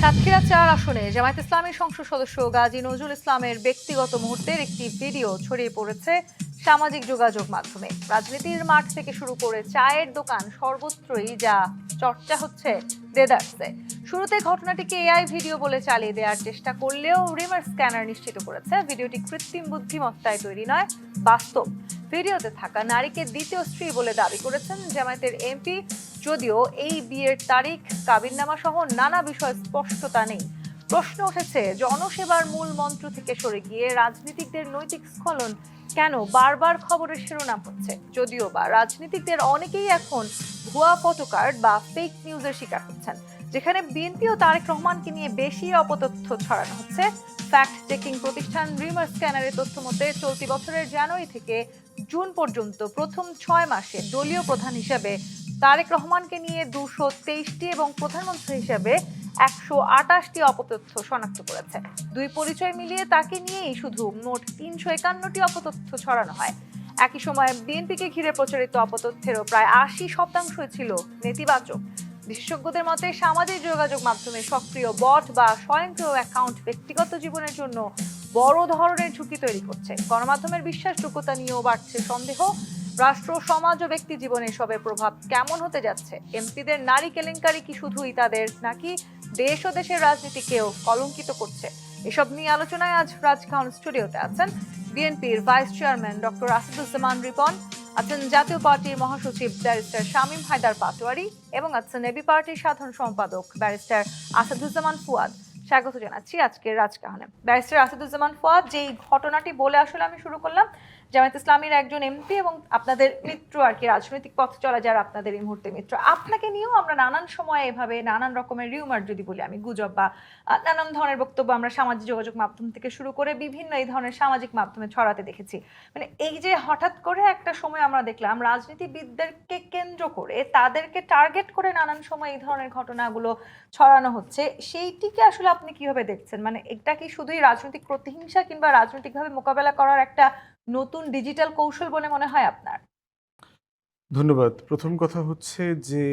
সাতক্ষীরা-৪ আসনে জামায়াত ইসলামীর সংসদ সদস্য গাজী নজরুল ইসলামের ব্যক্তিগত মুহূর্তের একটি ভিডিও ছড়িয়ে পড়েছে সামাজিক যোগাযোগ মাধ্যমে। রাজনীতির মাঠ থেকে শুরু করে চায়ের দোকান সর্বত্রই যা চর্চা হচ্ছে দেদারসে। শুরুতে ঘটনাটিকে এআই ভিডিও বলে চালিয়ে দেওয়ার চেষ্টা করলেও রিমার স্ক্যানার নিশ্চিত করেছে ভিডিওটি কৃত্রিম বুদ্ধিমত্তায় তৈরি নয়, বাস্তব। ভিডিওতে থাকা নারীকে দ্বিতীয় স্ত্রী বলে দাবি করেছেন জামায়াতের এমপি, যদিও এই বিয়ের তারিখ, কাবিননামা সহ নানা বিষয় স্পষ্টতা নেই। প্রশ্ন উঠেছে, জনসেবার মূল মন্ত্র থেকে সরে গিয়ে রাজনীতিকদের নৈতিক স্খলন কেন বারবার খবরের শিরোনাম হচ্ছে? যদিও বা রাজনীতিকদের অনেকেই এখন ভুয়া ফটোকার্ড বা ফেক নিউজের শিকার হচ্ছেন, যেখানে বিএনপি ও তারেক রহমানকে নিয়ে বেশি অপতথ্য ছড়ানো হচ্ছে। ফ্যাক্ট চেকিং প্রতিষ্ঠান রিমার স্ক্যানারের তথ্য মতে চলতি বছরের জানুয়ারি থেকে জুন পর্যন্ত প্রথম 6 মাসে দলীয় প্রধান হিসেবে তারেক রহমানকে নিয়ে 223টি এবং প্রধানমন্ত্রী হিসেবে 128টি অপতথ্য শনাক্ত করেছে। দুই পরিচয় মিলিয়ে তাকে নিয়েই শুধু মোট 351টি অপতথ্য ছড়ানো হয়। একই সময়ে বিএনপিকে ঘিরে প্রচারিত অপতথ্যেরও প্রায় 80% ছিল নেতিবাচক। বিশেষজ্ঞদের মতে সামাজিক যোগাযোগ মাধ্যমে সক্রিয় বট বা স্বয়ংক্রিয় অ্যাকাউন্ট ব্যক্তিগত জীবনের জন্য বড় ধরনের ঝুঁকি তৈরি করছে। গণমাধ্যমের বিশ্বাসযোগ্যতা নিয়েও বাড়ছে সন্দেহ। রাষ্ট্র, সমাজ ও ব্যক্তি জীবনে এসবের প্রভাব কেমন হতে যাচ্ছে? এমপিদের নারী কেলেঙ্কারি কি শুধুই তাদের, নাকি দেশ ও দেশের রাজনীতিকেও কলঙ্কিত করছে? এসব নিয়ে আলোচনায় আজ রাজকাহন স্টুডিওতে আছেন বিএনপির vice chairman doctor Asaduzzaman Ripon, আছেন জাতীয় পার্টির মহাসচিব ব্যারিস্টার শামীম হায়দার পাটোয়ারি এবং আছেন এবি পার্টির সাধারণ সম্পাদক ব্যারিস্টার আসাদুজ্জামান ফুয়াদ। স্বাগত জানাচ্ছি আজকের রাজকাহনে। ব্যারিস্টার আসাদুজ্জামান ফুয়াদ, যেই ঘটনাটি বলে আসলে আমি শুরু করলাম, জামায়াত ইসলামীর একজন এমপি এবং আপনাদের মিত্র আর কি, রাজনৈতিক পথ চলা যারা আপনাদের এই মুহূর্তে মিত্র, আপনাকে নিয়েও আমরা নানান সময় এভাবে নানান রকমের রিউমার যদি বলি আমি, গুজব বা নানান ধরনের বক্তব্য আমরা সামাজিক যোগাযোগ মাধ্যম থেকে শুরু করে বিভিন্ন এই ধরনের সামাজিক মাধ্যমে ছড়াতে দেখেছি। মানে এই যে হঠাৎ করে একটা সময় আমরা দেখলাম রাজনীতিবিদদেরকে কেন্দ্র করে, তাদেরকে টার্গেট করে নানান সময় এই ধরনের ঘটনাগুলো ছড়ানো হচ্ছে, সেইটিকে আসলে আপনি কিভাবে দেখছেন? মানে এটা কি শুধুই রাজনৈতিক প্রতিহিংসা কিংবা রাজনৈতিকভাবে মোকাবেলা করার একটা নতুন ডিজিটাল কৌশল বলে মনে হয় আপনার? ধন্যবাদ। প্রথম কথা হচ্ছে যে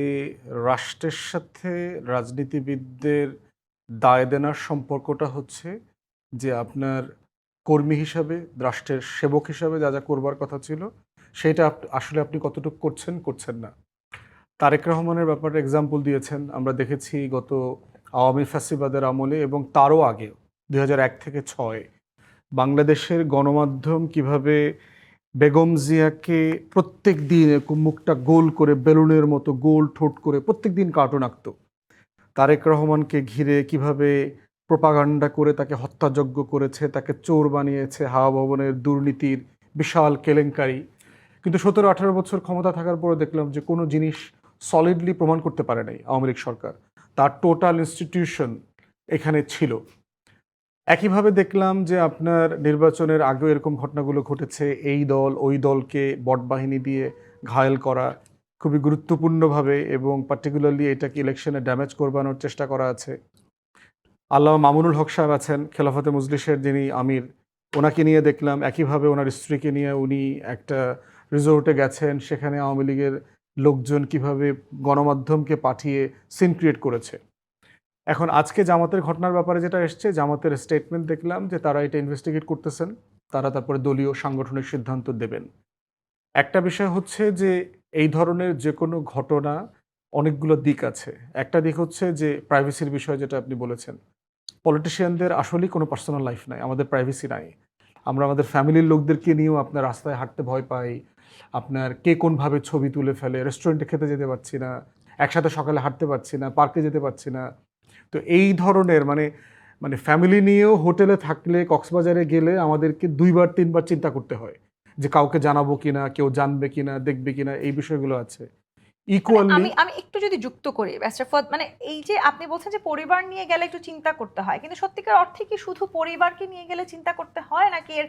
রাষ্ট্রের সাথে রাজনীতিবিদদের দায় দেনার সম্পর্কটা হচ্ছে যে আপনার কর্মী হিসাবে, রাষ্ট্রের সেবক হিসাবে যা যা করবার কথা ছিল সেটা আসলে আপনি কতটুকু করছেন না। তারেক রহমানের ব্যাপারে এক্সাম্পল দিয়েছেন। আমরা দেখেছি গত আওয়ামী ফ্যাসিবাদের আমলে এবং তারও আগে 2001 থেকে 6 বাংলাদেশের গণমাধ্যম কিভাবে বেগম জিয়াকে প্রত্যেক দিন মুখটা গোল করে বেলুনের মতো গোল ঠোঁট করে প্রত্যেক দিন কার্টুন আঁকত। তারেক রহমানকে ঘিরে কিভাবে প্রোপাগান্ডা করে তাকে হত্যাযজ্ঞ করেছে, তাকে চোর বানিয়েছে, হাওয়া ভবনের দুর্নীতির বিশাল কেলেঙ্কারি। কিন্তু 17-18 বছর ক্ষমতা থাকার পরে দেখলাম যে কোনো জিনিস সলিডলি প্রমাণ করতে পারে নাই আওয়ামী লীগ সরকার। তার টোটাল ইনস্টিটিউশন এখানে ছিল। একইভাবে দেখলাম যে আপনার নির্বাচনের আগেও এরকম ঘটনাগুলো ঘটেছে। এই দল ওই দলকে বটবাহিনী দিয়ে ঘায়েল করা খুবই গুরুত্বপূর্ণভাবে, এবং পার্টিকুলারলি এটাকে ইলেকশনে ড্যামেজ করবানোর চেষ্টা করা আছে। আল্লামা মামুনুল হক সাহেব আছেন, খেলাফতে মজলিসের যিনি আমির, ওনাকে নিয়ে দেখলাম একইভাবে ওনার স্ত্রীকে নিয়ে উনি একটা রিসোর্টে গেছেন, সেখানে আওয়ামী লীগের লোকজন কিভাবে গণমাধ্যমকে পাঠিয়ে সিন ক্রিয়েট করেছে। এখন আজকে জামাতের ঘটনার ব্যাপারে যেটা এসছে, জামাতের স্টেটমেন্ট দেখলাম যে তারা এটা ইনভেস্টিগেট করতেছেন, তারা তারপরে দলীয় সাংগঠনিক সিদ্ধান্ত দেবেন। একটা বিষয় হচ্ছে যে এই ধরনের যে কোনো ঘটনা অনেকগুলো দিক আছে। একটা দিক হচ্ছে যে প্রাইভেসির বিষয়, যেটা আপনি বলেছেন। পলিটিশিয়ানদের আসলেই কোনো পার্সোনাল লাইফ নাই, আমাদের প্রাইভেসি নাই। আমরা আমাদের ফ্যামিলির লোকদেরকে নিয়েও আপনার রাস্তায় হাঁটতে ভয় পাই, আপনার কে কোনভাবে ছবি তুলে ফেলে, রেস্টুরেন্টে খেতে যেতে পারছি না, একসাথে সকালে হাঁটতে পারছি না, পার্কে যেতে পারছি না। তো এই ধরনের মানে মানে ফ্যামিলি নিয়েও হোটেলে থাকলে, কক্সবাজারে গেলে আমাদেরকে 2বার 3বার চিন্তা করতে হয় যে কাউকে জানাবো কিনা, কেউ জানবে কিনা, দেখবে কিনা, এই বিষয়গুলো আছে। মানে ইকুয়ালি আমি আমি একটু যদি যুক্ত করি ব্যারিস্টার ফুয়াদ, মানে এই যে আপনি বলছেন যে পরিবার নিয়ে গেলে একটু চিন্তা করতে হয়, কিন্তু সত্যিকার অর্থে কি শুধু পরিবারকে নিয়ে গেলে চিন্তা করতে হয়, নাকি এর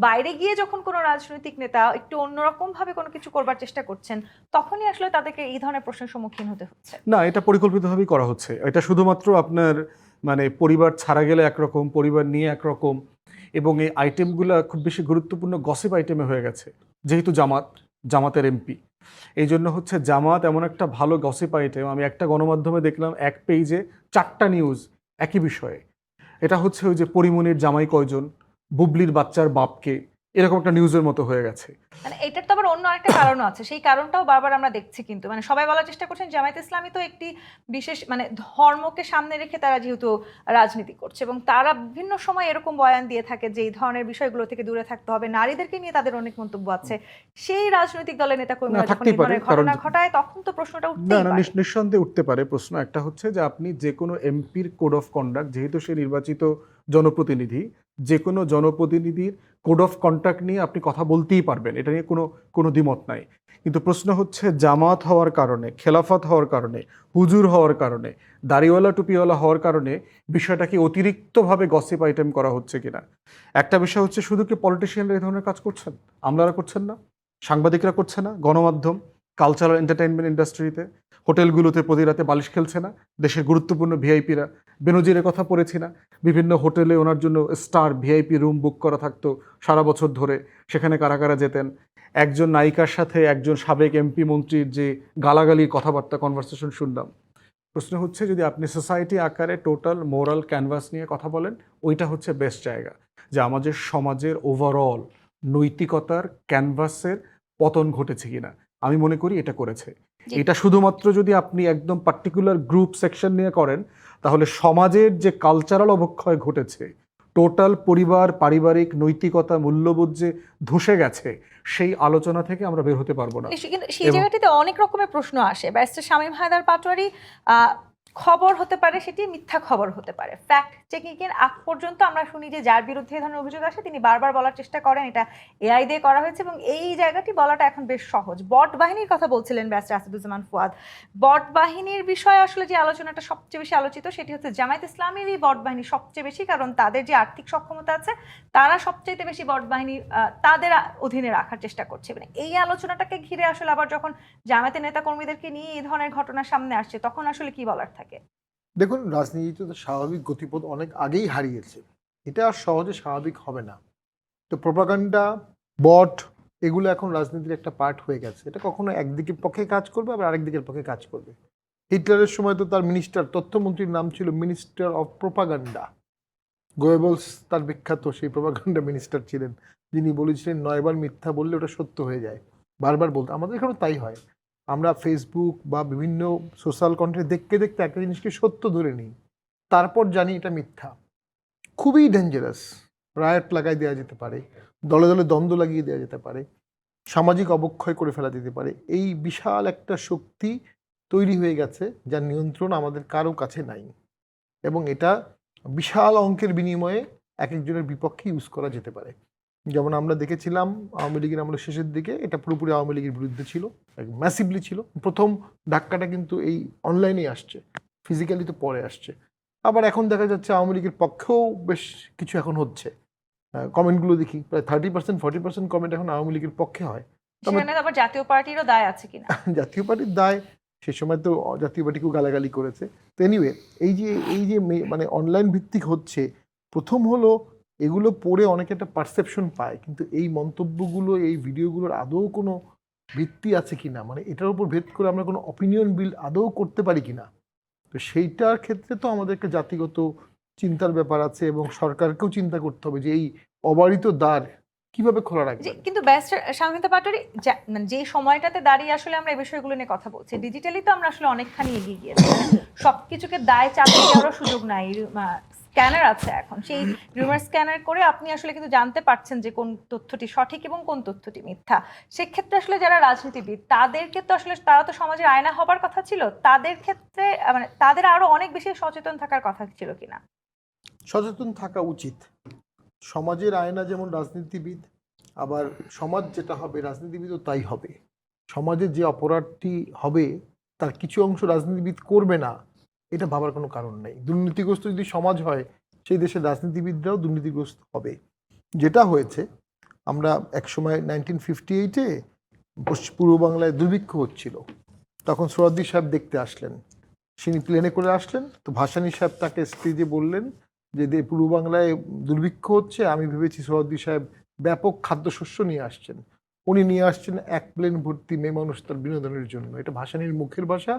বাইরে গিয়ে যখন কোনো রাজনৈতিক নেতা একটু অন্যরকম ভাবে কোনো কিছু করবার চেষ্টা করছেন, তখনই আসলে তাদেরকে এই ধরনের প্রশ্নের সম্মুখীন হতে হচ্ছে? না, এটা পরিকল্পিতভাবেই করা হচ্ছে। এটা শুধুমাত্র আপনার মানে পরিবার ছাড়া গেলে একরকম, পরিবার নিয়ে একরকম, এবং এই আইটেমগুলো খুব বেশি গুরুত্বপূর্ণ গসিপ আইটেমে হয়ে গেছে। যেহেতু জামাতের এমপি, এই জন্য হচ্ছে জামাত এমন একটা ভালো গসিপ আইটেম। আমি একটা গণমাধ্যমে দেখলাম এক পেজে 4টা নিউজ একই বিষয়ে। এটা হচ্ছে ওই যে পরিমণির জামাই কয়জন, বুবলির বাচ্চার বাপকে, এরকম একটা নিউজের মতো হয়ে গেছে। মানে এটার তো আবার অন্য একটা কারণও আছে, সেই কারণটাও বারবার আমরা দেখছি। কিন্তু মানে সবাই বলার চেষ্টা করছেন জামায়াত ইসলামী তো একটি বিশেষ মানে ধর্মকে সামনে রেখে তারা যেহেতু রাজনীতি করছে, এবং তারা বিভিন্ন সময় এরকম বয়ান দিয়ে থাকে যে এই ধরনের বিষয়গুলো থেকে দূরে থাকতে হবে, নারীদেরকে নিয়ে তাদের অনেক মন্তব্য আছে। সেই রাজনৈতিক দলের নেতা না, কর্মীরা যখন থাকতেই এই পারে, ধরনের কারণ ঘটনা ঘটায় তখন তো প্রশ্নটা না উঠতেই না পারে। নিঃসন্দেহে উঠতে পারে প্রশ্ন। একটা হচ্ছে যে আপনি যে কোনো এমপির কোড অফ কন্ডাক্ট, যেহেতু সে নির্বাচিত জনপ্রতিনিধি, যে কোনো জনপ্রতিনিধির কোড অফ কন্ডাক্ট নিয়ে আপনি কথা বলতেই পারবেন, এটা নিয়ে কোনো কোনো দ্বিমত নাই। কিন্তু প্রশ্ন হচ্ছে জামাত হওয়ার কারণে, খেলাফত হওয়ার কারণে, হুজুর হওয়ার কারণে, দাড়িওয়ালা টুপিওয়ালা হওয়ার কারণে বিষয়টা কি অতিরিক্তভাবে গসিপ আইটেম করা হচ্ছে কিনা। একটা বিষয় হচ্ছে, শুধু কি পলিটিশিয়ানরা এই ধরনের কাজ করছেন? আমলারা করছেন না? সাংবাদিকরা করছে না? গণমাধ্যম, কালচারাল এন্টারটেইনমেন্ট ইন্ডাস্ট্রিতে, হোটেলগুলোতে প্রতি রাতে বালিশ খেলছে না দেশের গুরুত্বপূর্ণ ভিআইপিরা? বেনজিরের কথা পড়েছি না? বিভিন্ন হোটেলে ওনার জন্য স্টার ভিআইপি রুম বুক করা থাকতো সারা বছর ধরে, সেখানে কারা কারা যেতেন? একজন নায়িকার সাথে একজন সাবেক এমপি মন্ত্রীর যে গালাগালির কথাবার্তা, কনভারসেশন শুনলাম। প্রশ্ন হচ্ছে, যদি আপনি সোসাইটি আকারে টোটাল মোরাল ক্যানভাস নিয়ে কথা বলেন, ওইটা হচ্ছে বেস্ট জায়গা যে আমাদের সমাজের ওভারঅল নৈতিকতার ক্যানভাসের পতন ঘটেছে কিনা। আমি মনে করি এটা করেছে। জি। এটা শুধুমাত্র যদি আপনি একদম পার্টিকুলার গ্রুপ সেকশন নিয়ে করেন, তাহলে সমাজের যে কালচারাল অবক্ষয় ঘটেছে, টোটাল পরিবার, পারিবারিক নৈতিকতা, মূল্যবোধ যে ধসে গেছে, সেই আলোচনা থেকে আমরা বের হতে পারবো না। কিন্তু সেই এবং জায়গাটিতে অনেক রকমের প্রশ্ন আসে। ব্যারিস্টার শামীম হায়দার পাটোয়ারি, খবর হতে পারে, সেটি মিথ্যা খবর হতে পারে। ফ্যাক্ট চেকিং এর আগ পর্যন্ত আমরা শুনি যে যার বিরুদ্ধে এই ধরনের অভিযোগ আসে তিনি বারবার বলার চেষ্টা করেন এটা এআই দিয়ে করা হয়েছে, এবং এই জায়গাটি বলাটা এখন বেশ সহজ। বট বাহিনীর কথা বলছিলেন ব্যারিস্টার আসাদুজ্জামান ফুয়াদ। বট বাহিনীর বিষয়ে আসলে যে আলোচনাটা সবচেয়ে বেশি আলোচিত সেটি হচ্ছে জামায়াত ইসলামীরই বট বাহিনী সবচেয়ে বেশি, কারণ তাদের যে আর্থিক সক্ষমতা আছে তারা সবচেয়ে বেশি বট বাহিনী তাদের অধীনে রাখার চেষ্টা করছে। মানে এই আলোচনাটাকে ঘিরে আসলে আবার যখন জামায়াতের নেতা কর্মীদেরকে নিয়ে এই ধরনের ঘটনা সামনে আসছে তখন আসলে কি বলার থাকে? দেখুন, রাজনীতিতে তো স্বাভাবিক গতিপথ অনেক আগেই হারিয়েছে। এটা আর সহজে স্বাভাবিক হবে না। তো প্রোপাগান্ডা, বট, এগুলো এখন রাজনীতির একটা পার্ট হয়ে গেছে। এটা কখনো একদিকের পক্ষে কাজ করবে, আবার আরেক দিকের পক্ষে কাজ করবে। হিটলারের সময় তো তার মিনিস্টার, তথ্যমন্ত্রীর নাম ছিল মিনিস্টার অফ প্রোপাগান্ডা। গোয়েবলস তার বিখ্যাত সেই প্রোপাগান্ডা মিনিস্টার ছিলেন, যিনি বলেছিলেন 9 বার মিথ্যা বললে ওটা সত্য হয়ে যায়। বারবার বলতে, আমাদের এখানেও তাই হয়। আমরা ফেসবুক বা বিভিন্ন সোশ্যাল কন্টেন্ট দেখতে দেখতে একটা জিনিসকে সত্য ধরে নিই, তারপর জানি এটা মিথ্যা। খুবই ডেঞ্জারাস। রায়ট লাগাই দেওয়া যেতে পারে, দলে দলে দ্বন্দ্ব লাগিয়ে দেওয়া যেতে পারে, সামাজিক অবক্ষয় করে ফেলা যেতে পারে। এই বিশাল একটা শক্তি তৈরি হয়ে গেছে যার নিয়ন্ত্রণ আমাদের কারো কাছে নাই, এবং এটা বিশাল অঙ্কের বিনিময়ে এক একজনের বিপক্ষে ইউজ করা যেতে পারে। যেমন আমরা দেখেছিলাম আওয়ামী লীগের আমলের শেষের দিকে, এটা পুরোপুরি আওয়ামী লীগের বিরুদ্ধে ছিল, ম্যাসিভলি ছিল। প্রথম ধাক্কাটা কিন্তু এই অনলাইনেই আসছে, ফিজিক্যালি তো পরে আসছে। আবার এখন দেখা যাচ্ছে আওয়ামী লীগের পক্ষেও বেশ কিছু এখন হচ্ছে। কমেন্টগুলো দেখি, প্রায় 30% 40% কমেন্ট এখন আওয়ামী লীগের পক্ষে হয়। তবে সেখানে আবার জাতীয় পার্টিরও দায় আছে কিনা? জাতীয় পার্টির দায়, সে সময় তো জাতীয় পার্টিকেও গালাগালি করেছে। তো এনিওয়ে, এই যে মানে অনলাইন ভিত্তিক হচ্ছে, প্রথম হলো এগুলো পড়ে অনেকে একটা পারসেপশন পায়, কিন্তু এই মন্তব্যগুলো, এই ভিডিওগুলোর আদৌ কোনো ভিত্তি আছে কিনা, মানে এটার উপর ভেদ করে আমরা কোনো অপিনিয়ন বিল্ড আদৌ করতে পারি কিনা। তো সেইটার ক্ষেত্রে তো আমাদেরকে জাতিগত চিন্তার ব্যাপার আছে, এবং সরকারকেও চিন্তা করতে হবে যে এই অবারিত দ্বার কিভাবে খোলা রাখবে। কিন্তু ব্যারিস্টার শামীম হায়দার পাটোয়ারি, মানে যে সময়টাতে দাঁড়িয়ে আসলে আমরা এই বিষয়গুলো নিয়ে কথা বলছি, ডিজিটালি তো আমরা আসলে অনেকখানি এগিয়ে গিয়েছি। সবকিছুকে দায় চাপিয়ে দেওয়ারও সুযোগ নাই। স্ক্যানার আছে এখন, সেই রিউমার স্ক্যানার করে আপনি আসলে কিন্তু জানতে পারছেন যে কোন তথ্যটি সঠিক এবং কোন তথ্যটি মিথ্যা। সেক্ষেত্রে আসলে যারা রাজনীতিবিদ, তাদেরকে তো আসলে, তারা তো সমাজের আয়না হবার কথা ছিল, তাদের ক্ষেত্রে মানে তাদের আরো অনেক বেশি সচেতন থাকার কথা ছিল কিনা? সচেতন থাকা উচিত। সমাজের আয়না যেমন রাজনীতিবিদ, আবার সমাজ যেটা হবে রাজনীতিবিদও তাই হবে। সমাজের যে অপরাধটি হবে তার কিছু অংশ রাজনীতিবিদ করবে না, এটা ভাবার কোনো কারণ নেই। দুর্নীতিগ্রস্ত যদি সমাজ হয়, সেই দেশের রাজনীতিবিদরাও দুর্নীতিগ্রস্ত হবে। যেটা হয়েছে, আমরা একসময় 1958-এ পূর্ব বাংলায় দুর্ভিক্ষ হচ্ছিল, তখন সোহরাওয়ার্দী সাহেব দেখতে আসলেন। তিনি প্লেনে করে আসলেন, তো ভাসানী সাহেব তাকে স্টেজে বললেন যে পূর্ব বাংলায় দুর্ভিক্ষ হচ্ছে, আমি ভেবেছি সোহরাওয়ার্দী সাহেব ব্যাপক খাদ্যশস্য নিয়ে আসছেন। উনি নিয়ে আসছেন 1 প্লেন ভর্তি মেয়ে মানুষ তার বিনোদনের জন্য। এটা ভাসানীর মুখের ভাষা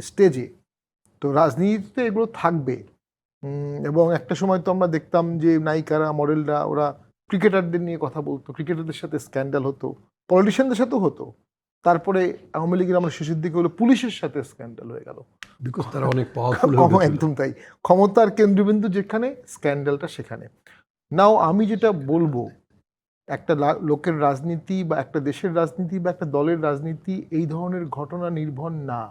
স্টেজে। তো রাজনীতিতে এগুলো থাকবে। এবং একটা সময় তো আমরা দেখতাম যে নায়িকারা মডেলরা ওরা ক্রিকেটারদের নিয়ে কথা বলতো, ক্রিকেটারদের সাথে স্ক্যান্ডাল হতো, পলিটিশিয়ানদের সাথেও হতো। তারপরে আওয়ামী লীগের আমরা শেষের দিকে হলো পুলিশের সাথে স্ক্যান্ডাল হয়ে গেল। বিকজ তারা অনেক পাওয়ারফুল একদম তাই, ক্ষমতার কেন্দ্রবিন্দু যেখানে স্ক্যান্ডালটা সেখানে। নাও আমি যেটা বলবো, একটা লোকের রাজনীতি বা একটা দেশের রাজনীতি বা একটা দলের রাজনীতি এই ধরনের ঘটনা নির্ভর না।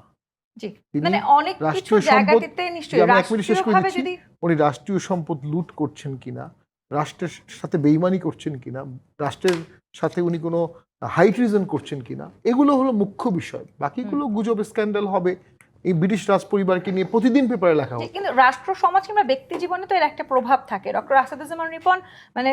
জি, তিনি মানে অনেক কিছু রাষ্ট্রীয় সম্পদ, জায়গাটিতে নিশ্চয়ই আমি এক মিনিট শেষ করে রাষ্ট্রীয়ভাবে দিচ্ছি, যদি উনি রাষ্ট্রীয় সম্পদ লুট করছেন কিনা, রাষ্ট্রের সাথে বেইমানি করছেন কিনা, রাষ্ট্রের সাথে উনি কোনো হাই ট্রিজন করছেন কিনা, এগুলো হলো মুখ্য বিষয়। বাকিগুলো গুজব স্ক্যান্ডাল হবে। এই ব্রিটিশ রাজ পরিবারকে নিয়ে প্রতিদিন পেপারে লেখা জি, হতো। কিন্তু রাষ্ট্র সমাজ কিংবা ব্যক্তি জীবনে তো এর একটা প্রভাব থাকে। ডক্টর আসাদুজ্জামান রিপন, মানে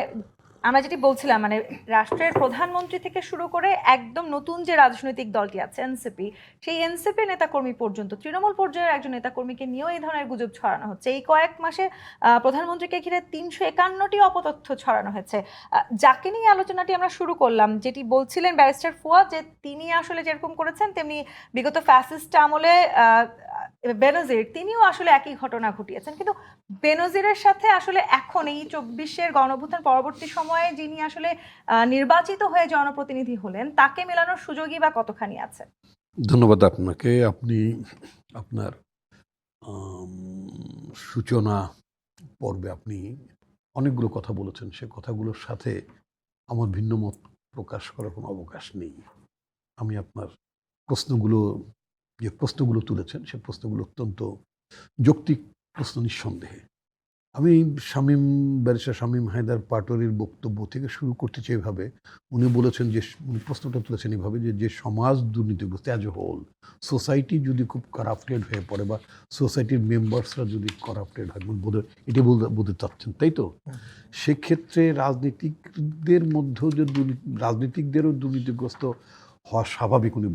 আমরা যেটি বলছিলাম, মানে রাষ্ট্রের প্রধানমন্ত্রী থেকে শুরু করে একদম নতুন যে রাজনৈতিক দলটি আছে এনসিপি, সেই এনসিপি নেতাকর্মী পর্যন্ত তৃণমূল পর্যায়ের একজন নেতাকর্মীকে নিয়েও এই ধরনের গুজব ছড়ানো হচ্ছে। এই কয়েক মাসে প্রধানমন্ত্রীকে ঘিরে 351টি অপতথ্য ছড়ানো হয়েছে। যাকে নিয়ে আলোচনাটি আমরা শুরু করলাম, যেটি বলছিলেন ব্যারিস্টার ফুয়াদ, যে তিনি আসলে যেরকম করেছেন তেমনি বিগত ফ্যাসিস্ট আমলে বেনজির তিনিও আসলে একই ঘটনা ঘটিয়েছেন। কিন্তু বেনজিরের সাথে আসলে এখন এই 24-এর গণঅভ্যুত্থান পরবর্তী সময়ে যিনি আসলে নির্বাচিত হয়ে জনপ্রতিনিধি হলেন, তাকে মেলানোর সুযোগই বা কতখানি আছে? ধন্যবাদ আপনাকে। আপনি আপনার সূচনা পর্বে আপনি অনেকগুলো কথা বলেছেন। সে কথাগুলোর সাথে আমার ভিন্ন মত প্রকাশ করার কোনো অবকাশ নেই। আমি আপনার যে প্রশ্নগুলো তুলেছেন সে প্রশ্নগুলো অত্যন্ত যৌক্তিক প্রশ্ন নিঃসন্দেহে। আমি ব্যারিস্টার শামীম হায়দার পাটোয়ারির বক্তব্য থেকে শুরু করতে চাই এভাবে। উনি বলেছেন যে, উনি প্রশ্নটা তুলেছেন এভাবে যে সমাজ দুর্নীতিগ্রস্ত অ্যাজ এ হোল, সোসাইটি যদি খুব করাপ্টেড হয়ে পড়ে বা সোসাইটির মেম্বার্সরা যদি করাপ্টেড হয়, এটি বলতে চাচ্ছেন, তাই তো? সেক্ষেত্রে রাজনীতিকদের মধ্যেও যে রাজনীতিকদেরও দুর্নীতিগ্রস্ত হওয়া স্বাভাবিক উনি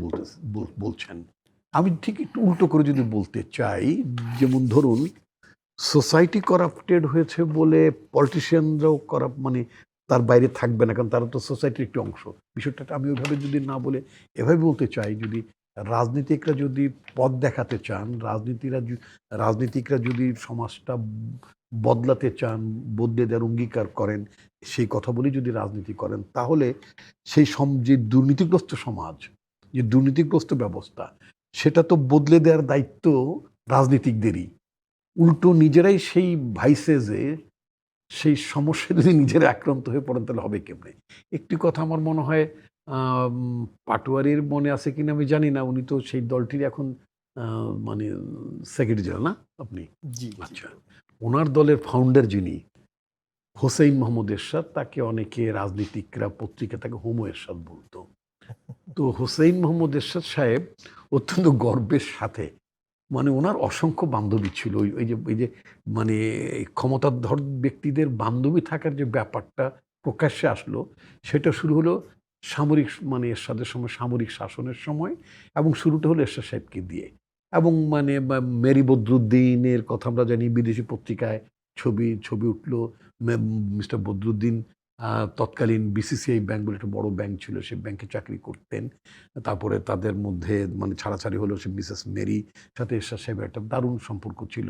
বলছেন। আমি ঠিক একটু উল্টো করে যদি বলতে চাই, যেমন ধরুন সোসাইটি করাপ্টেড হয়েছে বলে পলিটিশিয়ানরাও মানে তার বাইরে থাকবে না, কারণ তারা তো সোসাইটির একটি অংশ। বিষয়টা আমি ওইভাবে যদি না বলে এভাবে বলতে চাই, যদি রাজনীতিকরা যদি পথ দেখাতে চান, রাজনীতিকরা যদি সমাজটা বদলাতে চান, বদলে দেওয়ার অঙ্গীকার করেন, সেই কথা বলেই যদি রাজনীতি করেন, তাহলে সেই যে দুর্নীতিগ্রস্ত সমাজ, যে দুর্নীতিগ্রস্ত ব্যবস্থা, সেটা তো বদলে দেওয়ার দায়িত্ব রাজনীতিকদেরই। উল্টো নিজেরাই সেই ভাইসেজে, সেই সমস্যা যদি নিজেরা আক্রান্ত হয়ে পড়েন, তাহলে হবে কেমনে? একটি কথা আমার মনে হয় পাটোয়ারির মনে আছে কিনা আমি জানি না, উনি তো সেই দলটির এখন মানে সেক্রেটারি জেনারেল, না আপনি? জি, আচ্ছা, ওনার দলের ফাউন্ডার যিনি হোসেইন মোহাম্মদ এরশাদ, তাকে অনেকে রাজনীতিকরা পত্রিকা তাকে হোমো এরশাদ বলতো। তো হোসেইন মোহাম্মদ এরশাদ সাহেব অত্যন্ত গর্বের সাথে, মানে ওনার অসংখ্য বান্ধবী ছিল, ওই যে মানে ক্ষমতাধর ব্যক্তিদের বান্ধবী থাকার যে ব্যাপারটা প্রকাশ্যে আসলো, সেটা শুরু হলো মানে এরশাদের সময়, সামরিক শাসনের সময়, এবং শুরুটা হলো এরশাদ সাহেবকে দিয়ে। এবং মানে মেরি বদরুদ্দিনের কথা আমরা জানি, বিদেশি পত্রিকায় ছবি উঠলো। মিস্টার বদরুদ্দিন তৎকালীন বিসিসিআই ব্যাংক বলে একটা বড় ব্যাংক ছিল, সেই ব্যাংকে চাকরি করতেন। তারপরে তাদের মধ্যে মানে ছাড়াছাড়ি হলো, সে মিসেস মেরি সাথে এরশাদ সাহেবের একটা দারুণ সম্পর্ক ছিল।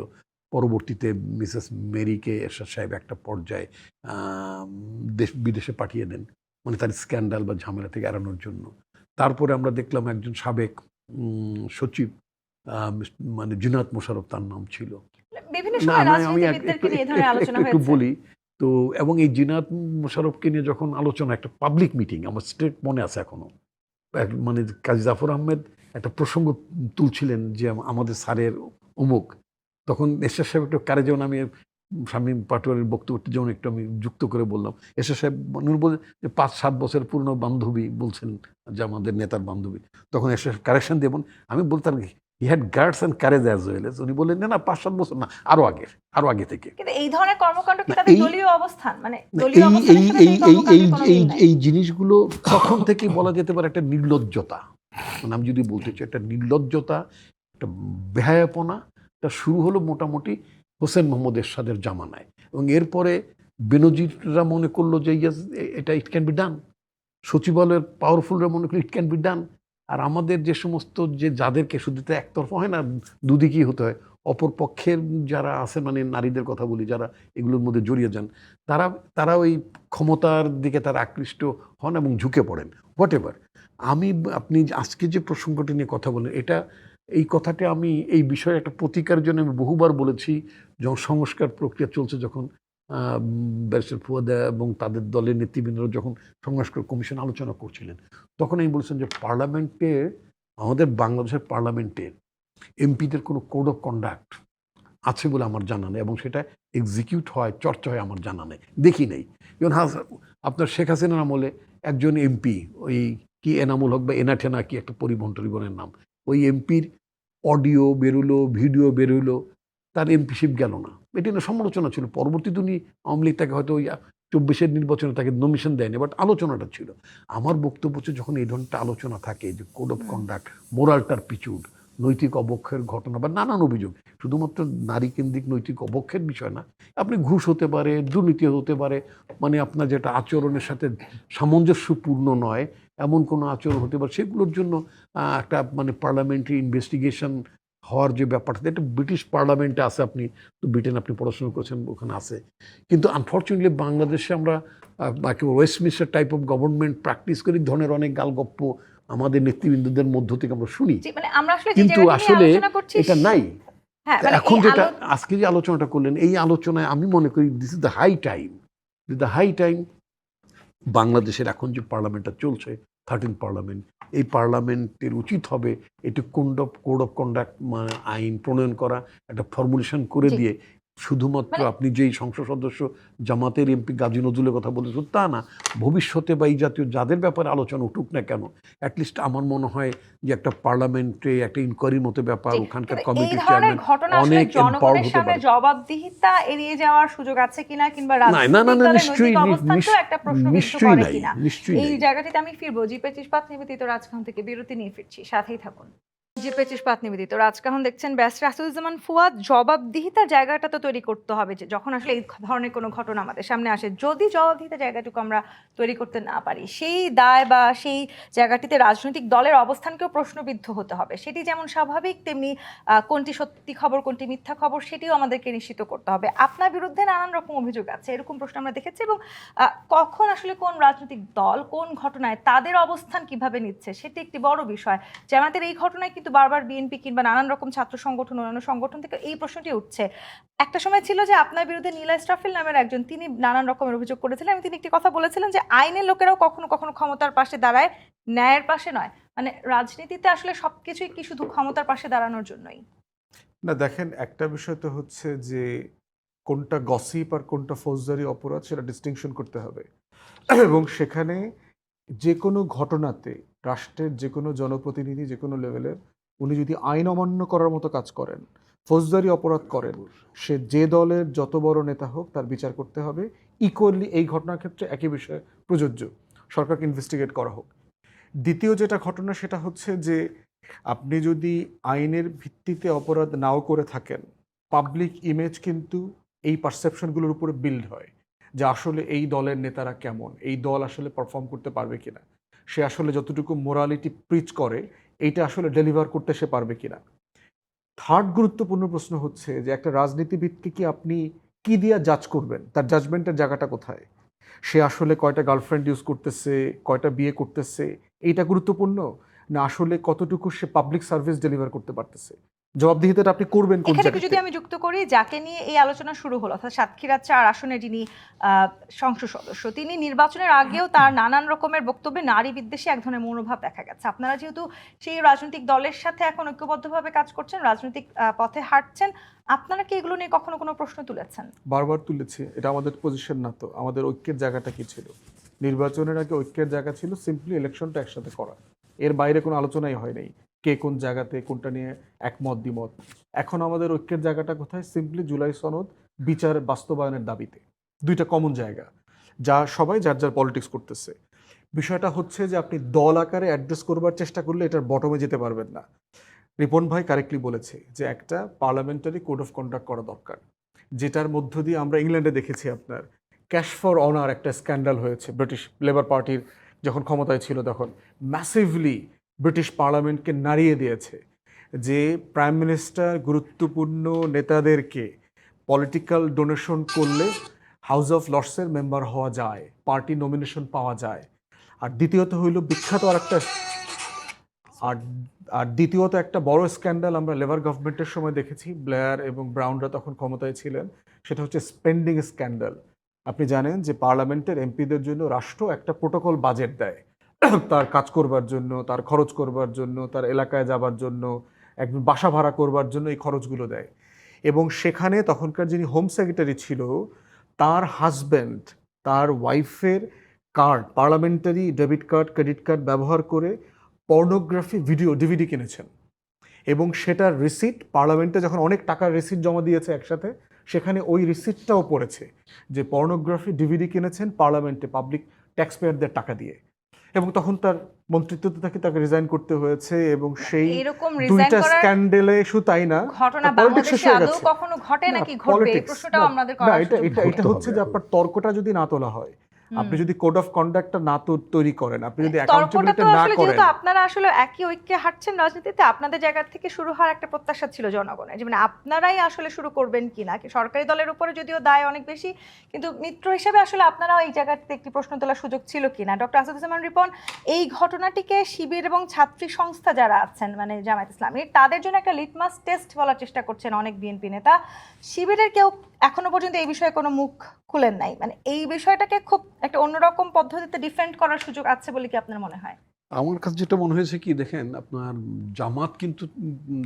পরবর্তীতে মিসেস মেরিকে এরশাদ সাহেব একটা পর্যায়ে বিদেশে পাঠিয়ে দেন, মানে তার স্ক্যান্ডাল বা ঝামেলা থেকে এড়ানোর জন্য। তারপরে আমরা দেখলাম একজন সাবেক সচিব, মানে জুনায়েদ মোশাররফ তার নাম ছিল। বিভিন্ন সময় রাজনীতিবিদদেরকে নিয়ে এই ধরনের আলোচনা একটু হয়েছে। বলি তো, এবং এই জুনায়েদ মোশাররফকে নিয়ে যখন আলোচনা, একটা পাবলিক মিটিং, আমার স্টেট মনে আছে এখনো, মানে কাজী জাফর আহমেদ একটা প্রসঙ্গ তুলছিলেন যে আমাদের স্যারের অমুক, তখন এরশাদ সাহেব একটু কারে, যেমন আমি শামীম পাটোয়ারির বক্তব্যটি যেমন একটু আমি যুক্ত করে বললাম, এরশাদ সাহেব বলে যে 5-7 বছর পুরনো বান্ধবী বলছেন যে আমাদের নেতার বান্ধবী, তখন এরশাদ কারেকশন দেবেন। আমি বলতাম he had guards and courage as well as, উনি বললেন না 5-7 বছর না, আরো আগে থেকে। কিন্তু এই ধরনের কর্মকাণ্ড কি তাদের দলীয় অবস্থান, মানে দলীয় অবস্থানের সাথে এই কর্মকাণ্ডের কোনো মিল নাই? এই জিনিসগুলো তখন থেকেই বলা যেতে পারে একটা নির্লজ্জতা, মানে আমি যদি বলতে চাই একটা নির্লজ্জতা, একটা বেহায়াপনা, তা শুরু হলো মোটামুটি হোসেন মোহাম্মদ এরশাদের জামানায়। এবং এরপরে বেনজিররা মনে করলো যে এটা ইট ক্যান বি ডান, সচিবালয়ের পাওয়ারফুলরা মনে করলো ইট ক্যান বি ডান। আর আমাদের যে সমস্ত যাদেরকে শুধু তো একতরফা হয় না, দুদিকেই হতে হয়, অপর পক্ষের যারা আছেন, মানে নারীদের কথা বলি, যারা এগুলোর মধ্যে জড়িয়ে যান, তারা ওই ক্ষমতার দিকে তারা আকৃষ্ট হন এবং ঝুঁকে পড়েন, হোয়াট এভার। আপনি আজকে যে প্রসঙ্গটি নিয়ে কথা বলেন, এই কথাটা আমি এই বিষয়ে একটা প্রতিকার জন্য আমি বহুবার বলেছি, যখন সংস্কার প্রক্রিয়া চলছে, যখন ব্যারিস্টার ফুয়াদ এবং তাদের দলের নেতৃবৃন্দরা যখন সংস্কার কমিশন আলোচনা করছিলেন, তখন আমি বলেছেন যে পার্লামেন্টে, আমাদের বাংলাদেশের পার্লামেন্টের এমপিদের কোনো কোড অফ কন্ডাক্ট আছে বলে আমার জানা নেই, এবং সেটা এক্সিকিউট হয়, চর্চা হয় আমার জানা নেই, দেখি নেই। যেমন আপনার শেখ হাসিনার আমলে একজন এমপি, ওই কি এনামুল হক বা এনাঠেনা কি একটা পরিবহনের নাম, ওই এমপির অডিও বেরোলো, ভিডিও বেরোলো, তার এমপিশিপ গেল না, এটি না সমালোচনা ছিল। পরবর্তীতে উনি আওয়ামী লীগ তাকে হয়তো ওই 24-এর নির্বাচনে তাকে নমিশন দেয়নি, বাট আলোচনাটা ছিল। আমার বক্তব্য হচ্ছে, যখন এই ধরনের আলোচনা থাকে, যে কোড অফ কন্ডাক্ট, মোরাল টার্পিটিউড, নৈতিক অবক্ষয়ের ঘটনা বা নানান অভিযোগ, শুধুমাত্র নারী কেন্দ্রিক নৈতিক অবক্ষয়ের বিষয় না, আপনি ঘুষ হতে পারে, দুর্নীতি হতে পারে, মানে আপনার যেটা আচরণের সাথে সামঞ্জস্যপূর্ণ নয় এমন কোনো আচরণ হতে পারে, সেগুলোর জন্য একটা মানে পার্লামেন্টারি ইনভেস্টিগেশন হওয়ার যে ব্যাপারটা, এটা ব্রিটিশ পার্লামেন্টে আছে। আপনি তো ব্রিটেন আপনি পড়াশোনা করেছেন, ওখানে আছে। কিন্তু আনফর্চুনেটলি বাংলাদেশে আমরা Westminster type of government practice করি, ধরনের অনেক গালগপ্প আমাদের নেতৃবৃন্দদের মধ্য থেকে আমরা শুনি, মানে আমরা আসলে যে কিন্তু জায়গাটা নিয়ে আসলে আলোচনা করছি, এটা নাই। হ্যাঁ, মানে এখন এই যেটা আজকে যে আলোচনাটা করলেন, এই আলোচনায় আমি মনে করি this is the high time বাংলাদেশের এখন যে পার্লামেন্টটা চলছে, 13 পার্লামেন্ট, এই পার্লামেন্টের উচিত হবে এটি কোড অফ কন্ডাক্ট আইন প্রণয়ন করা, একটা ফর্মুলেশন করে দিয়ে, শুধুমাত্র আপনি যেই সংসদ সদস্য জামাতের এমপি গাজী নজরুলের কথা বলেছেন তা না, ভবিষ্যতে বা এই জাতীয় যাদের ব্যাপারে আলোচনা উঠুক না কেন, অ্যাটলিস্ট আমার মনে হয় যে একটা পার্লামেন্টে একটা ইনকোয়ারির মতো ব্যাপার, ওখানকার কমিটির চেয়ারম্যান অনেক এম্পাওয়ার্ড হতে পারে। জবাবদিহিতা এড়িয়ে যাওয়ার সুযোগ আছে কিনা, কিংবা নিশ্চয়ই নাই। এই জায়গাটিতে আমি ফিরবো। জি25 ইস্পাত নিবেদিত রাজকাহন থেকে বিরতি নিয়ে ফিরছি, সাথেই থাকুন। জি25 ইস্পাত নিবেদিত রাজকাহন দেখছেন। ব্যারিস্টার রাসেলুজ্জামান ফুয়াদ, জবাবদিহিতার জায়গাটা তো তৈরি করতে হবে, যে যখন আসলে এই ধরনের কোনো ঘটনা আমাদের সামনে আসে, যদি জবাবদিহিতার জায়গাটুকু আমরা তৈরি করতে না পারি, সেই দায় বা সেই জায়গাটিতে রাজনৈতিক দলের অবস্থানকেও প্রশ্নবিদ্ধ হতে হবে। সেটি যেমন স্বাভাবিক, তেমনি কোনটি সত্যি খবর কোনটি মিথ্যা খবর সেটিও আমাদেরকে নিশ্চিত করতে হবে। আপনার বিরুদ্ধে নানান রকম অভিযোগ আছে, এরকম প্রশ্ন আমরা দেখেছি, এবং কখন আসলে কোন রাজনৈতিক দল কোন ঘটনায় তাদের অবস্থান কিভাবে নিচ্ছে সেটি একটি বড় বিষয়। জামাতের এই ঘটনায় কিন্তু বারবার বিএনপি কিংবা নানান রকম ছাত্র সংগঠন, অন্যান্য সংগঠন থেকে এই প্রশ্নটি উঠছে। একটা সময় ছিল যে আপনার বিরুদ্ধে নীলা ইসরাফিল নামের একজন, তিনি নানান রকমের অভিযোগ করেছিলেন, এবং তিনি একটি কথা বলেছিলেন যে আইনের লোকেরাও কখনো কখনো ক্ষমতার পাশে দাঁড়ায়, ন্যায়ের পাশে নয়। মানে রাজনীতিতে আসলে সবকিছুই কি শুধু ক্ষমতার পাশে দাঁড়ানোর জন্যই? না, দেখেন, একটা বিষয় তো হচ্ছে যে কোনটা গসিপ আর কোনটা ফৌজদারি অপরাধ, সেটা ডিস্টিংশন করতে হবে। এবং সেখানে যে কোনো ঘটনাতে রাষ্ট্রের যে কোনো জনপ্রতিনিধি, যে কোনো লেভেলের, উনি যদি আইন অমান্য করার মতো কাজ করেন, ফৌজদারি অপরাধ করেন, সে যে দলের যত বড় নেতা হোক তার বিচার করতে হবে। ইকুয়ালি এই ঘটনার ক্ষেত্রে একই বিষয় প্রযোজ্য, সরকারকে ইনভেস্টিগেট করা হোক। দ্বিতীয় যেটা ঘটনা, সেটা হচ্ছে যে আপনি যদি আইনের ভিত্তিতে অপরাধ নাও করে থাকেন, পাবলিক ইমেজ কিন্তু এই পারসেপশনগুলোর উপরে বিল্ড হয়, যে আসলে এই দলের নেতারা কেমন, এই দল আসলে পারফর্ম করতে পারবে কিনা, সে আসলে যতটুকু মোরালিটি প্রিচ করে এইটা আসলে ডেলিভার করতে সে পারবে কিনা। থার্ড গুরুত্বপূর্ণ প্রশ্ন হচ্ছে যে একটা রাজনীতিবিদকে কি আপনি কি দিয়ে জাজ করবেন, তার জাজমেন্টের জায়গাটা কোথায়, সে আসলে কয়টা গার্লফ্রেন্ড ইউজ করতেছে, কয়টা বিয়ে করতেছে, এইটা গুরুত্বপূর্ণ, না আসলে কতটুকু সে পাবলিক সার্ভিস ডেলিভার করতে পারতেছে। জবাবদিহিতাটা আপনি করবেন কোন এখানে জায়গায়? যদি আমি যুক্ত করি, যাকে নিয়ে এই আলোচনা শুরু হলো, অর্থাৎ সাতক্ষীরা 4 আসনে যিনি সংসদ সদস্য, তিনি নির্বাচনের আগেও তার নানান রকমের বক্তব্যে নারী বিদ্বেষী এক ধরনের মনোভাব দেখা গেছে। আপনারা যেহেতু সেই রাজনৈতিক দলের সাথে এখন ঐক্যবদ্ধভাবে কাজ করছেন, রাজনৈতিক পথে হাঁটছেন, আপনারা কি এগুলো নিয়ে কখনো কোনো প্রশ্ন তুলেছেন? বারবার তুলেছি। এটা আমাদের পজিশন না তো। আমাদের ঐক্যের জায়গাটা কি ছিল? নির্বাচনের আগে ঐক্যের জায়গা ছিল সিম্পলি ইলেকশনটা একসাথে করা, এর বাইরে কোনো আলোচনাই হয় নাই কে কোন জায়গাতে কোনটা নিয়ে একমত দ্বিমত। এখন আমাদের ঐক্যের জায়গাটা কোথায়? সিম্পলি জুলাই সনদ বিচার বাস্তবায়নের দাবিতে, দুইটা কমন জায়গা, যা সবাই যার যার পলিটিক্স করতেছে। বিষয়টা হচ্ছে যে আপনি দল আকারে অ্যাড্রেস করবার চেষ্টা করলে এটার বটমে যেতে পারবেন না। রিপন ভাই কারেক্টলি বলেছে যে একটা পার্লামেন্টারি কোড অফ কন্ডাক্ট করা দরকার, যেটার মধ্য দিয়ে আমরা ইংল্যান্ডে দেখেছি আপনার ক্যাশ ফর অনার একটা স্ক্যান্ডাল হয়েছে। ব্রিটিশ লেবার পার্টির যখন ক্ষমতায় ছিল তখন ম্যাসিভলি ব্রিটিশ পার্লামেন্টকে নাড়িয়ে দিয়েছে। যে প্রাইম মিনিস্টার গুরুত্বপূর্ণ নেতাদেরকে পলিটিক্যাল ডোনেশন করলে হাউস অফ লর্ডসের মেম্বার হওয়া যায়, পার্টি নমিনেশন পাওয়া যায়। আর দ্বিতীয়ত হইল বিখ্যাত আর একটা আর আর দ্বিতীয়ত একটা বড় স্ক্যান্ডাল আমরা লেবার গভর্নমেন্টের সময় দেখেছি, ব্লেয়ার এবং ব্রাউনরা তখন ক্ষমতায় ছিলেন, সেটা হচ্ছে স্পেন্ডিং স্ক্যান্ডাল। আপনি জানেন যে পার্লামেন্টের এমপিদের জন্য রাষ্ট্র একটা প্রোটোকল বাজেট দেয় তার কাজ করবার জন্য, তার খরচ করবার জন্য, তার এলাকায় যাবার জন্য, একজন বাসা ভাড়া করবার জন্য এই খরচগুলো দেয়। এবং সেখানে তখনকার যিনি হোম সেক্রেটারি ছিল তার হাজব্যান্ড তার ওয়াইফের card, parliamentary debit card, credit card ব্যবহার করে পর্নোগ্রাফি ভিডিও ডিভিডি কিনেছেন এবং সেটার রিসিট পার্লামেন্টে যখন অনেক টাকার রিসিট জমা দিয়েছে একসাথে, সেখানে ওই রিসিটটাও পড়েছে যে পর্নোগ্রাফি ডিভিডি কিনেছেন পার্লামেন্টে পাবলিক ট্যাক্সপেয়ারদের টাকা দিয়ে। এবং তখন তার মন্ত্রিত্ব থেকে তাকে রিজাইন করতে হয়েছে এবং সেই এরকম রিজাইন দুইটা করার স্ক্যান্ডেলে শুধু তাই না, ঘটনা তার politics বাংলাদেশে শেষ হয়ে আদৌ গেছে। কখনো ঘটে না, নাকি ঘটবে, এই politics, প্রশ্নটাও না, আমাদের না, করার এটা সুযোগ এটা হবে। এটা করতে হচ্ছে হবে যে এখন। আপনার তর্কটা যদি না তোলা হয়, আপনি যদি কোড অফ কন্ডাক্টটা না তৈরি করেন, আপনি যদি তর্কটা অ্যাকাউন্টেবিলিটি তো না আসলে করেন, যেহেতু আপনারা আসলে একই ঐক্যে হাঁটছেন রাজনীতিতে, আপনাদের জায়গা থেকে শুরু হওয়ার একটা প্রত্যাশা ছিল জনগণের, যে মানে আপনারাই আসলে শুরু করবেন কিনা। সরকারি দলের উপরে যদিও দায় অনেক বেশি, কিন্তু মিত্র হিসেবে আসলে আপনারাও এই জায়গাতে একটি প্রশ্ন তোলার সুযোগ ছিল কিনা। ডক্টর আসাদুজ্জামান রিপন, এই ঘটনাটিকে শিবির এবং ছাত্রী সংস্থা যারা আছেন মানে জামায়াত ইসলামী, তাদের জন্য একটা লিটমাস টেস্ট বলার চেষ্টা করছেন অনেক বিএনপি নেতা। শিবিরের কেউ এখনো পর্যন্ত এই বিষয়ে কোনো মুখ খুলেন নাই, মানে এই বিষয়টাকে খুব একটা অন্যরকম পদ্ধতিতে ডিফেন্ড করার সুযোগ আছে বলে কি আপনার মনে হয়? আমার কাছে যেটা মনে হয়েছে কি, দেখেন আপনার জামাত কিন্তু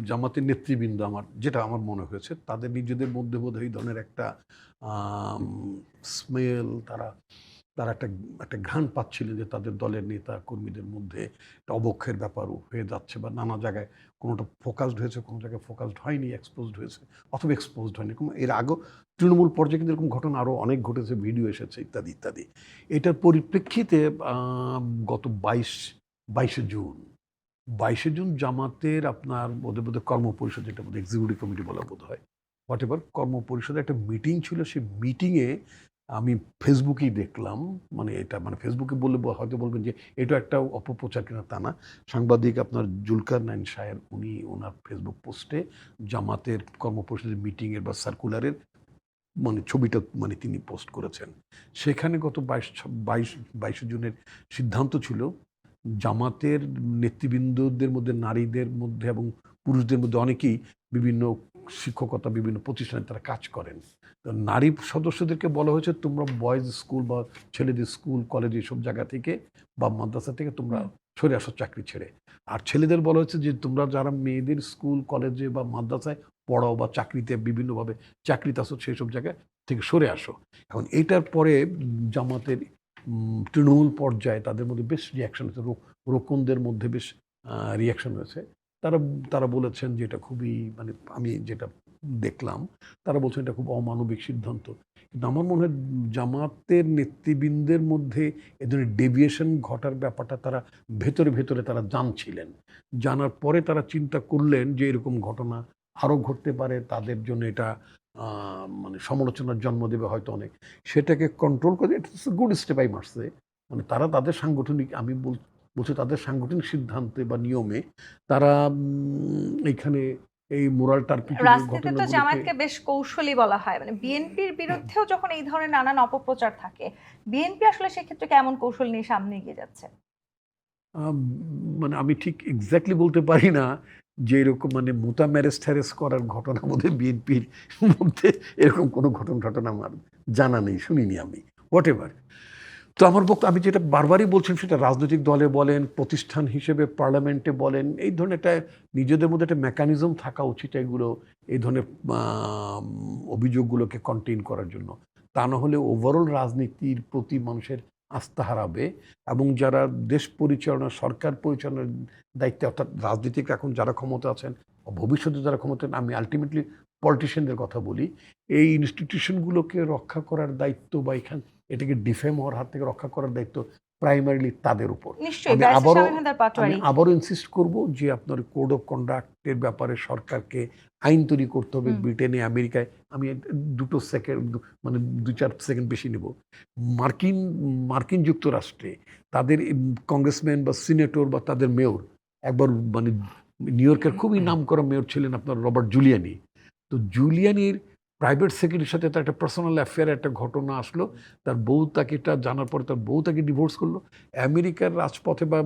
জামাতের নেতৃবৃন্দ, আমার যেটা আমার মনে হয়েছে, তাদের নিজেদের মধ্যে বোধহয় এই ধরনের একটা স্মেল, তারা একটা একটা ঘ্রাণ পাচ্ছিলেন যে তাদের দলের নেতা কর্মীদের মধ্যে একটা অবক্ষয়ের ব্যাপার হয়ে যাচ্ছে, বা নানা জায়গায় কোনোটা ফোকাসড হয়েছে, কোনো জায়গায় ফোকাসড হয়নি, এক্সপোজড হয়েছে অথবা এক্সপোজড হয়নি। এর আগেও তৃণমূল পর্যায়ে কিন্তু এরকম ঘটনা আরও অনেক ঘটেছে, ভিডিও এসেছে ইত্যাদি ইত্যাদি। এটার পরিপ্রেক্ষিতে গত 22শে জুন জামাতের আপনার ওদের বোধহয় কর্মপরিষদ, যেটা বোধহয় এক্সিকিউটিভ কমিটি বলা বোধ হয়, হোয়াট এভার, কর্মপরিষদে একটা মিটিং ছিল। সেই মিটিংয়ে আমি ফেসবুকেই দেখলাম, মানে এটা মানে ফেসবুকে বললে হয়তো বলবেন যে এটা একটা অপপ্রচার কিনা, তা না। সাংবাদিক আপনার জুলকার নাইন সাহেব, উনি ওনার ফেসবুক পোস্টে জামাতের কর্মপরিষদের মিটিংয়ের বা সার্কুলারের মানে ছবিটা মানে তিনি পোস্ট করেছেন। সেখানে গত 22শে জুনের সিদ্ধান্ত ছিল জামাতের নেতৃবৃন্দদের মধ্যে, নারীদের মধ্যে এবং পুরুষদের মধ্যে অনেকেই বিভিন্ন শিক্ষকতা, বিভিন্ন প্রতিষ্ঠানে তারা কাজ করেন। তো নারী সদস্যদেরকে বলা হয়েছে তোমরা বয়েজ স্কুল বা ছেলেদের স্কুল কলেজ এসব জায়গা থেকে বা মাদ্রাসা থেকে তোমরা সরে আসো চাকরি ছেড়ে। আর ছেলেদের বলা হয়েছে যে তোমরা যারা মেয়েদের স্কুল কলেজে বা মাদ্রাসায় পড়াও বা চাকরিতে বিভিন্নভাবে চাকরিতে আসো, সেই সব জায়গায় থেকে সরে আসো। এখন এইটার পরে জামাতের তৃণমূল পর্যায়ে তাদের মধ্যে বেশ রিয়াকশন হয়েছে, রোকনদের মধ্যে বেশ রিয়াকশন হয়েছে। তারা বলেছেন যে এটা খুবই, মানে আমি যেটা দেখলাম, তারা বলছেন এটা খুব অমানবিক সিদ্ধান্ত। কিন্তু আমার মনে হয় জামাতের নেতৃবৃন্দের মধ্যে এ ধরনের ডেভিয়েশন ঘটার ব্যাপারটা তারা ভেতরে তারা জানছিলেন। জানার পরে তারা চিন্তা করলেন যে এরকম ঘটনা আরও ঘটতে পারে, তাদের জন্য এটা মানে সমালোচনার জন্ম দেবে হয়তো অনেক, সেটাকে কন্ট্রোল করে এটা গুড স্টেপ আই মারছে। মানে তারা তাদের সাংগঠনিক, আমি বলছি তাদের সাংগঠনিক সিদ্ধান্তে বা নিয়মে তারা এইখানে এই মোরাল রাজনীতিতে তো জামায়াতকে বেশ কৌশলী বলা হয়, মানে বিএনপির বিরুদ্ধেও যখন এই ধরনের নানান অপপ্রচার থাকে, বিএনপি আসলে সেক্ষেত্রে কেমন কৌশল নিয়ে সামনে এগিয়ে যাচ্ছে? মানে আমি ঠিক এক্স্যাক্টলি বলতে পারি না যে এরকম মানে মোতা ম্যারেজ ট্যারেজ করার ঘটনার মধ্যে বিএনপির মধ্যে এরকম কোনো ঘটনা আমার জানা নেই, শুনিনি আমি, হোয়াট এভার। তো আমার বক্তব্য, আমি যেটা বারবারই বলছেন, সেটা রাজনৈতিক দলে বলেন, প্রতিষ্ঠান হিসেবে পার্লামেন্টে বলেন, এই ধরনের একটা নিজেদের মধ্যে একটা মেকানিজম থাকা উচিত এগুলো, এই ধরনের অভিযোগগুলোকে কন্টেইন করার জন্য। তা না হলে ওভারঅল রাজনীতির প্রতি মানুষের আস্থা হারাবে, এবং যারা দেশ পরিচালনা, সরকার পরিচালনার দায়িত্বে, অর্থাৎ রাজনীতিক এখন যারা ক্ষমতা আছেন, ভবিষ্যতে যারা ক্ষমতা, আমি আলটিমেটলি পলিটিশিয়ানদের কথা বলি, এই ইনস্টিটিউশনগুলোকে রক্ষা করার দায়িত্ব বা এটাকে ডিফেম হওয়ার হাত থেকে রক্ষা করার দায়িত্ব প্রাইমারিলি তাদের উপর। আমি আবারও ইনসিস্ট করব যে আপনার কোড অফ কন্ডাক্টের ব্যাপারে সরকারকে আইন তৈরি করতে হবে। ব্রিটেনে, আমেরিকায়, আমি 2-4 সেকেন্ড বেশি নেব, মার্কিন যুক্তরাষ্ট্রে তাদের কংগ্রেসম্যান বা সিনেটর বা তাদের মেয়র একবার মানে নিউ ইয়র্কের খুবই নামকরা মেয়র ছিলেন আপনার রবার্ট জুলিয়ানি। তো জুলিয়ানির প্রাইভেট সেক্রেটারির সাথে তার একটা পার্সোনাল অ্যাফেয়ার একটা ঘটনা আসলো, তার বউ তাকে এটা জানার পরে তার বউ তাকে ডিভোর্স করলো। আমেরিকার রাজপথে বা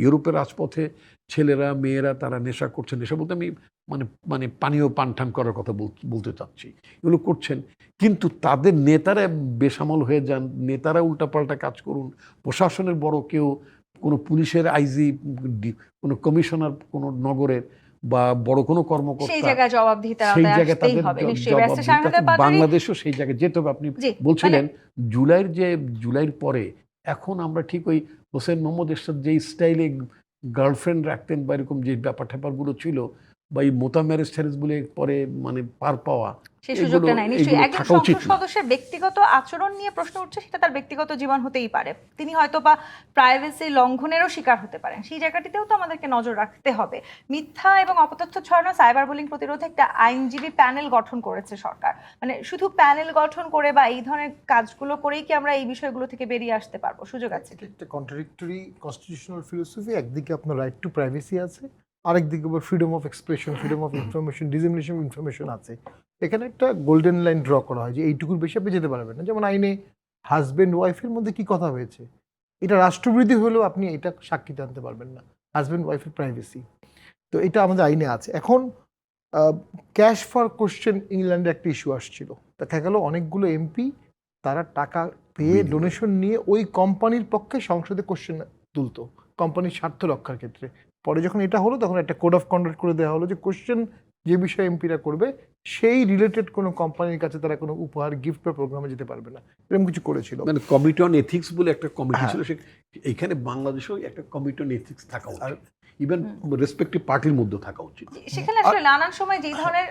ইউরোপের রাজপথে ছেলেরা মেয়েরা তারা নেশা করছেন, নেশা বলতে আমি মানে মানে পানীয় পান টান করার কথা বলতে চাচ্ছি, এগুলো করছেন, কিন্তু তাদের নেতারা বেসামাল হয়ে যান, নেতারা উল্টাপাল্টা কাজ করুন, প্রশাসনের বড় কেউ, কোনো পুলিশের আইজি, কোনো কমিশনার কোনো নগরের বা বড় কোনো সেই কর্মকর্তা জায়গায় জবাবদিহিতার সেই আওতায় জায়গায় আসতেই তাদের হবে নিশ্চয়ই। জবাব ব্যারিস্টার শামীম দিতে হায়দার পাটোয়ারি, বাংলাদেশও সেই জায়গায় যেতে হবে। আপনি জি, বলছিলেন জুলাইয়ের পরে এখন আমরা ঠিক ওই হোসেন মোহাম্মদ এরশাদ যে স্টাইলে গার্লফ্রেন্ড রাখতেন বা এরকম যে ব্যাপার ট্যাপারগুলো ছিল, বা এই মোতা ম্যারেজ ট্যারেজ বলে পরে মানে পার পাওয়া, সেই সুযোগটা নাই নিশ্চয়ই। এগুলো একজন থাকা উচিত সংসদ না। সদস্যের ব্যক্তিগত আচরণ নিয়ে প্রশ্ন উঠছে, সেটা তার ব্যক্তিগত জীবন হতেই পারে, তিনি হয়তো বা প্রাইভেসি লঙ্ঘনেরও শিকার হতে পারেন, সেই জায়গাটিতেও তো আমাদেরকে নজর রাখতে হবে। মিথ্যা এবং অপতথ্য ছড়ানো, সাইবার বুলিং প্রতিরোধে একটা আইনজীবী প্যানেল গঠন করেছে সরকার। মানে শুধু প্যানেল গঠন করে বা এই ধরনের কাজগুলো করেই কি আমরা এই বিষয়গুলো থেকে বেরিয়ে আসতে পারবো? সুযোগ আছে কি? একটা কন্ট্রাডিক্টরি কনস্টিটিউশনাল ফিলোসফি। একদিকে আপনার রাইট টু প্রাইভেসি আছে, আরেকদিকে আবার freedom of expression, freedom of information, dissemination of information আছে। এখানে একটা গোল্ডেন লাইন ড্র করা হয় যে এইটুকুর বেশি আপনি যেতে পারবেন না। যেমন আইনে হাজব্যান্ড ওয়াইফের মধ্যে কি কথা হয়েছে, এটা রাষ্ট্রবিরোধী হলেও আপনি এটা সাক্ষী আনতে পারবেন না, হাজব্যান্ড ওয়াইফের প্রাইভেসি। তো এটা আমাদের আইনে আছে। এখন ক্যাশ ফর কোশ্চেন ইংল্যান্ডে একটা ইস্যু আসছিল, দেখা গেল অনেকগুলো এমপি তারা টাকা পেয়ে ডোনেশন নিয়ে ওই কোম্পানির পক্ষে সংসদে কোশ্চেন তুলতো কোম্পানির স্বার্থ রক্ষার ক্ষেত্রে। পরে যখন এটা হলো তখন একটা কোড অফ কন্ডাক্ট করে দেওয়া হলো যে কোশ্চেন যে বিষয়ে এমপিরা করবে সেই রিলেটেড কোনো কোম্পানির কাছে তারা কোনো উপহার গিফট বা প্রোগ্রামে যেতে পারবে না, এরকম কিছু করেছিল। মানে কমিটি অন এথিক্স বলে একটা কমিটি হ্যাঁ। ছিল, এইখানে বাংলাদেশেও একটা কমিটি অন এথিক্স থাকা উচিত, ইভেন রেসপেক্টিভ পার্টির মধ্যে থাকা উচিত। সেখানে আসলে নানান সময় যেই ধরনের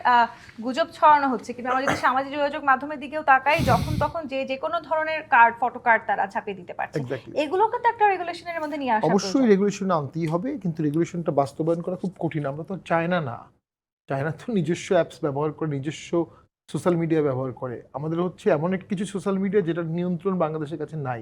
গুজব ছড়ানো হচ্ছে, কিংবা আমরা যদি সামাজিক যোগাযোগ মাধ্যমের দিকেও তাকাই, যখন তখন যে কোনো ধরনের কার্ড, ফটো কার্ড তারা ছাপিয়ে দিতে পারছে, Exactly. এগুলোকে তো একটা রেগুলেশনের মধ্যে নিয়ে আসা অবশ্যই প্রয়োজন। রেগুলেশন আনতেই হবে, কিন্তু রেগুলেশনটা বাস্তবায়ন করা খুব কঠিন। আমরা তো চায়না না, চায়না তো নিজস্ব অ্যাপস ব্যবহার করে, নিজস্ব সোশ্যাল মিডিয়া ব্যবহার করে। আমাদের হচ্ছে এমন এক কিছু সোশ্যাল মিডিয়া যেটার নিয়ন্ত্রণ বাংলাদেশের কাছে নাই।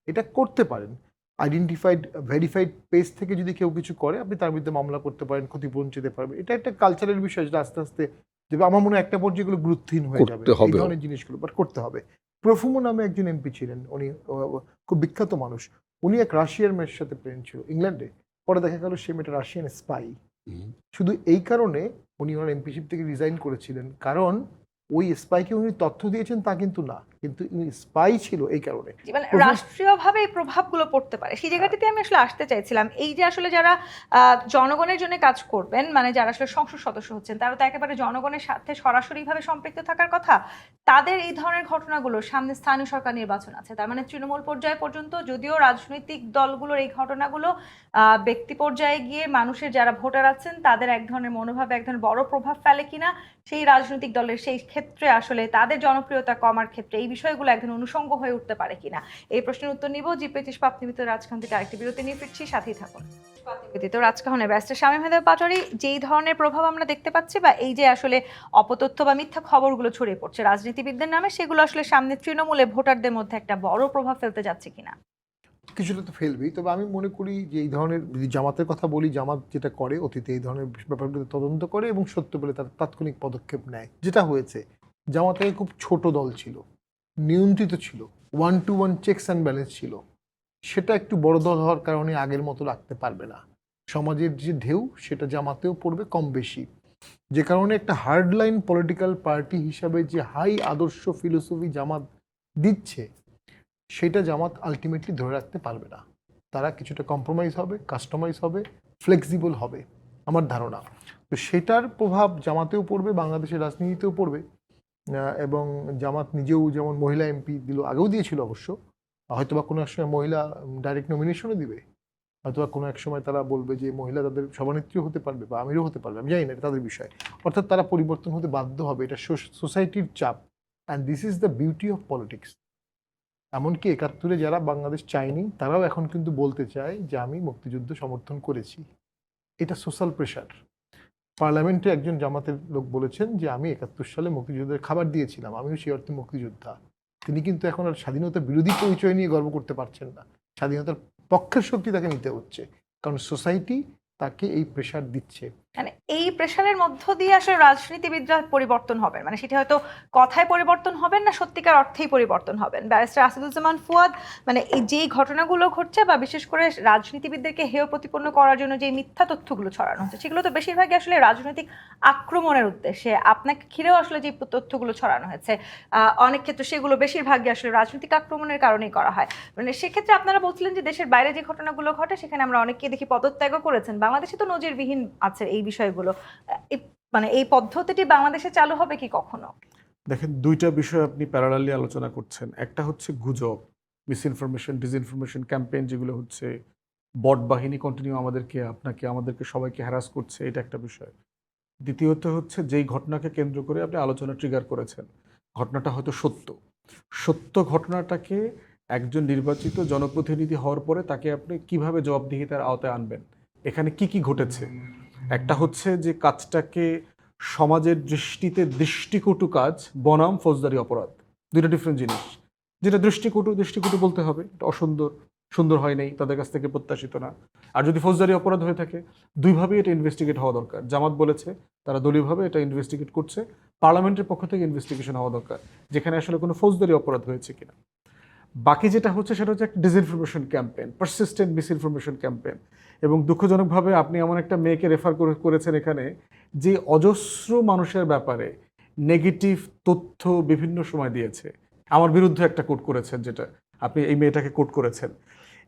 এটা করতে পারেন, আইডেন্টিফাইড ভেরিফাইড পেজ থেকে যদি কেউ কিছু করে আপনি তার বিরুদ্ধে মামলা করতে পারেন, ক্ষতিপূরণ চেতে পারবেন। এটা একটা কালচারের বিষয় যেটা আস্তে আস্তে যেটা আমার মনে হয় একটা পর্যায়ে এগুলো গুরুত্বহীন হয়ে যাবে, করতে হবে। এই ধরনের জিনিসগুলো বাট করতে হবে। প্রফুমো নামে একজন এমপি ছিলেন, উনি খুব বিখ্যাত মানুষ। উনি এক রাশিয়ার মেয়ের সাথে প্রেম ছিল ইংল্যান্ডে, পরে দেখা গেল সে মেয়েটা রাশিয়ান স্পাই। শুধু এই কারণে উনি ওনার এমপিশিপ থেকে রিজাইন করেছিলেন, কারণ ওই স্পাইকে উনি তথ্য দিয়েছেন তা কিন্তু না, কিন্তু উনি স্পাই ছিল এই কারণে। মানে রাষ্ট্রীয়ভাবে এই প্রভাবগুলো পড়তে পারে, সেই জায়গাটিতে আমি আসলে আসতে চাইছিলাম। এই যে আসলে যারা জনগণের জন্য কাজ করবেন, মানে যারা আসলে সংসদ সদস্য হচ্ছেন, তারা তো একেবারে জনগণের সাথে সরাসরিভাবে সম্পৃক্ত থাকার কথা। তাদের এই ধরনের ঘটনাগুলো, সামনে স্থানীয় সরকার নির্বাচন আছে, তার মানে তৃণমূল পর্যায় পর্যন্ত, যদিও রাজনৈতিক দলগুলোর এই ঘটনাগুলো ব্যক্তি পর্যায়ে গিয়ে মানুষের যারা ভোটার আছেন তাদের এক ধরনের মনোভাবে এক ধরনের বড় প্রভাব ফেলে কিনা, সেই রাজনৈতিক দলের সেই ক্ষেত্রে আসলে তাদের জনপ্রিয়তা কমার ক্ষেত্রে এই বিষয়গুলো একদিন অনুষঙ্গ হয়ে উঠতে পারে কিনা, এই প্রশ্নের উত্তর নিব জি25 প্রাপ্তিবিত রাজকাহন থেকে আরেকটি বিরতি নিয়ে ফিরছি, সাথেই থাকুন। তো রাজকাহনের ব্যারিস্টার শামীম হায়দার পাটোয়ারি, যেই ধরনের প্রভাব আমরা দেখতে পাচ্ছি বা এই যে আসলে অপতথ্য বা মিথ্যা খবরগুলো ছড়িয়ে পড়ছে রাজনীতিবিদদের নামে, সেগুলো আসলে সামনে তৃণমূলে ভোটারদের মধ্যে একটা বড় প্রভাব ফেলতে যাচ্ছে কিনা? কিছুটা তো ফেলবেই, তবে আমি মনে করি যে এই ধরনের, যদি জামাতের কথা বলি, জামাত যেটা করে অতীতে এই ধরনের ব্যাপারগুলো তদন্ত করে এবং সত্য বলে তার তাৎক্ষণিক পদক্ষেপ নেয়। যেটা হয়েছে, জামাতের খুব ছোট দল ছিল, নিয়ন্ত্রিত ছিল, 1-to-1 চেকস অ্যান্ড ব্যালেন্স ছিল। সেটা একটু বড় দল হওয়ার কারণে আগের মতো রাখতে পারবে না। সমাজের যে ঢেউ সেটা জামাতেও পড়বে কম বেশি, যে কারণে একটা হার্ডলাইন পলিটিক্যাল পার্টি হিসাবে যে হাই আদর্শ ফিলোসফি জামাত দিচ্ছে, সেটা জামাত আলটিমেটলি ধরে রাখতে পারবে না। তারা কিছুটা কম্প্রোমাইজ হবে, কাস্টমাইজ হবে, ফ্লেক্সিবল হবে আমার ধারণা। তো সেটার প্রভাব জামাতেও পড়বে, বাংলাদেশের রাজনীতিতেও পড়বে। এবং জামাত নিজেও যেমন মহিলা এমপি দিল, আগেও দিয়েছিল অবশ্য, হয়তোবা কোনো এক সময় মহিলা ডাইরেক্ট নমিনেশনও দিবে, হয়তোবা কোনো এক সময় তারা বলবে যে মহিলা তাদের সভানেত্রীও হতে পারবে বা আমিরও হতে পারবে, আমি জানি না, এটা তাদের বিষয়। অর্থাৎ তারা পরিবর্তন হতে বাধ্য হবে, এটা সোসাইটির চাপ। And this is the beauty of politics. এমনকি ৭১-এ যারা বাংলাদেশ চায়নি তারাও এখন কিন্তু বলতে চায় যে আমি মুক্তিযুদ্ধ সমর্থন করেছি। এটা সোশ্যাল প্রেশার। পার্লামেন্টে একজন জামাতের লোক বলেছেন যে আমি ৭১ সালে মুক্তিযুদ্ধের খাবার দিয়েছিলাম, আমিও সেই অর্থে মুক্তিযোদ্ধা। তিনি কিন্তু এখন আর স্বাধীনতা বিরোধী পরিচয় নিয়ে গর্ব করতে পারছেন না, স্বাধীনতার পক্ষের শক্তি তাকে নিতে হচ্ছে, কারণ সোসাইটি তাকে এই প্রেশার দিচ্ছে। মানে এই প্রেশারের মধ্য দিয়ে আসলে রাজনীতিবিদরা পরিবর্তন হবেন, মানে সেটা হয়তো কথায় পরিবর্তন হবেন না সত্যিকার অর্থেই পরিবর্তন হবেন। ব্যারিস্টার আসাদুজ্জামান ফুয়াদ, মানে এই যেই ঘটনাগুলো ঘটছে বা বিশেষ করে রাজনীতিবিদদেরকে হেয় প্রতিপন্ন করার জন্য যে মিথ্যা তথ্যগুলো ছড়ানো হচ্ছে, সেগুলো তো বেশিরভাগই আসলে রাজনৈতিক আক্রমণের উদ্দেশ্যে। আপনাকে ঘিরেও আসলে যে তথ্যগুলো ছড়ানো হয়েছে অনেক ক্ষেত্রে সেগুলো বেশিরভাগই আসলে রাজনৈতিক আক্রমণের কারণেই করা হয়। মানে সেক্ষেত্রে আপনারা বলছিলেন যে দেশের বাইরে যে ঘটনাগুলো ঘটে সেখানে আমরা অনেককে দেখি পদত্যাগও করেছেন, বাংলাদেশে তো নজিরবিহীন আছে এই বিষয়গুলো। মানে এই পদ্ধতিটি বাংলাদেশে চালু হবে কি কখনো? দেখেন, দুইটা বিষয় আপনি প্যারালালি আলোচনা করছেন। একটা হচ্ছে গুজব, মিসইনফরমেশন, ডিসইনফরমেশন ক্যাম্পেইন যেগুলো হচ্ছে, বট বাহিনী কন্টিনিউ আমাদেরকে, আপনাকে, আমাদেরকে সবাইকে হ্যারাস করছে, এটা একটা বিষয়। দ্বিতীয়ত হচ্ছে যেই ঘটনাকে কেন্দ্র করে আপনি আলোচনা ট্রিগার করেছেন, ঘটনাটা হয়তো সত্য, সত্য ঘটনাটাকে একজন নির্বাচিত জনপ্রতিনিধি হওয়ার পরে তাকে আপনি কিভাবে জবাবদিহিতার আওতায় আনবেন, এখানে কি কি ঘটেছে। একটা হচ্ছে যে কাজটাকে সমাজের দৃষ্টিতে দৃষ্টিকটু কাজ বনাম ফৌজদারি অপরাধ, দুইটা ডিফারেন্ট জিনিস। যেটা দৃষ্টিকটু, দৃষ্টিকটু বলতে হবে এটা অসুন্দর, সুন্দর হয় নাই, তাদের কাছ থেকে প্রত্যাশিত না। আর যদি ফৌজদারি অপরাধ হয়ে থাকে, দুইভাবেই এটা ইনভেস্টিগেট হওয়া দরকার। জামাত বলেছে তারা দলীয়ভাবে এটা ইনভেস্টিগেট করছে, পার্লামেন্টের পক্ষ থেকে ইনভেস্টিগেশন হওয়া দরকার যেখানে আসলে কোনো ফৌজদারি অপরাধ হয়েছে কিনা। বাকি যেটা হচ্ছে সেটা হচ্ছে একটা disinformation campaign, persistent misinformation campaign. এবং দুঃখজনকভাবে আপনি এমন একটা মেয়েকে রেফার করেছেন এখানে যে অজস্র মানুষের ব্যাপারে নেগেটিভ তথ্য বিভিন্ন সময় দিয়েছে। আমার বিরুদ্ধে একটা কোট করেছেন, যেটা আপনি এই মেয়েটাকে কোট করেছেন।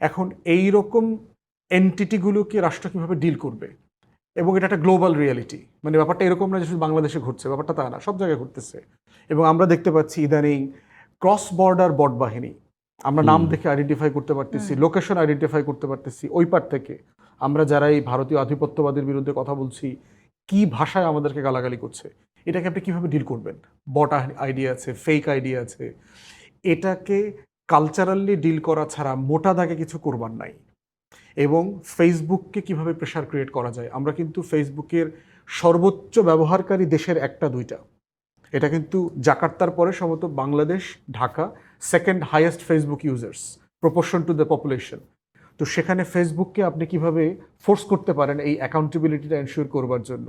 এখন এই রকম এন্টিটিগুলোকে রাষ্ট্র কীভাবে ডিল করবে, এবং এটা একটা গ্লোবাল রিয়ালিটি, মানে ব্যাপারটা এরকম না যে শুধু বাংলাদেশে ঘটছে, ব্যাপারটা তা না, সব জায়গায় ঘটতেছে। এবং আমরা দেখতে পাচ্ছি ইদানিং ক্রস বর্ডার বট বাহিনী, আমরা নাম দেখে আইডেন্টিফাই করতে পারতেছি, লোকেশন আইডেন্টিফাই করতে পারতেছি, ওই পার থেকে আমরা যারা এই ভারতীয় আধিপত্যবাদের বিরুদ্ধে কথা বলছি কি ভাষায় আমাদেরকে গালাগালি করছে, এটাকে আপনি কীভাবে ডিল করবেন। বট আইডিয়া আছে, ফেক আইডিয়া আছে, এটাকে কালচারালি ডিল করা ছাড়া মোটা দাগে কিছু করবার নাই। এবং ফেসবুককে কিভাবে প্রেশার ক্রিয়েট করা যায়, আমরা কিন্তু ফেসবুকের সর্বোচ্চ ব্যবহারকারী দেশের একটা দুইটা, এটা কিন্তু জাকার্তার পরে সম্ভবত Bangladesh, Dhaka second highest Facebook users proportion to the population. তো সেখানে ফেসবুককে আপনি কিভাবে ফোর্স করতে পারেন এই অ্যাকাউন্টেবিলিটিটা এনশিওর করবার জন্য।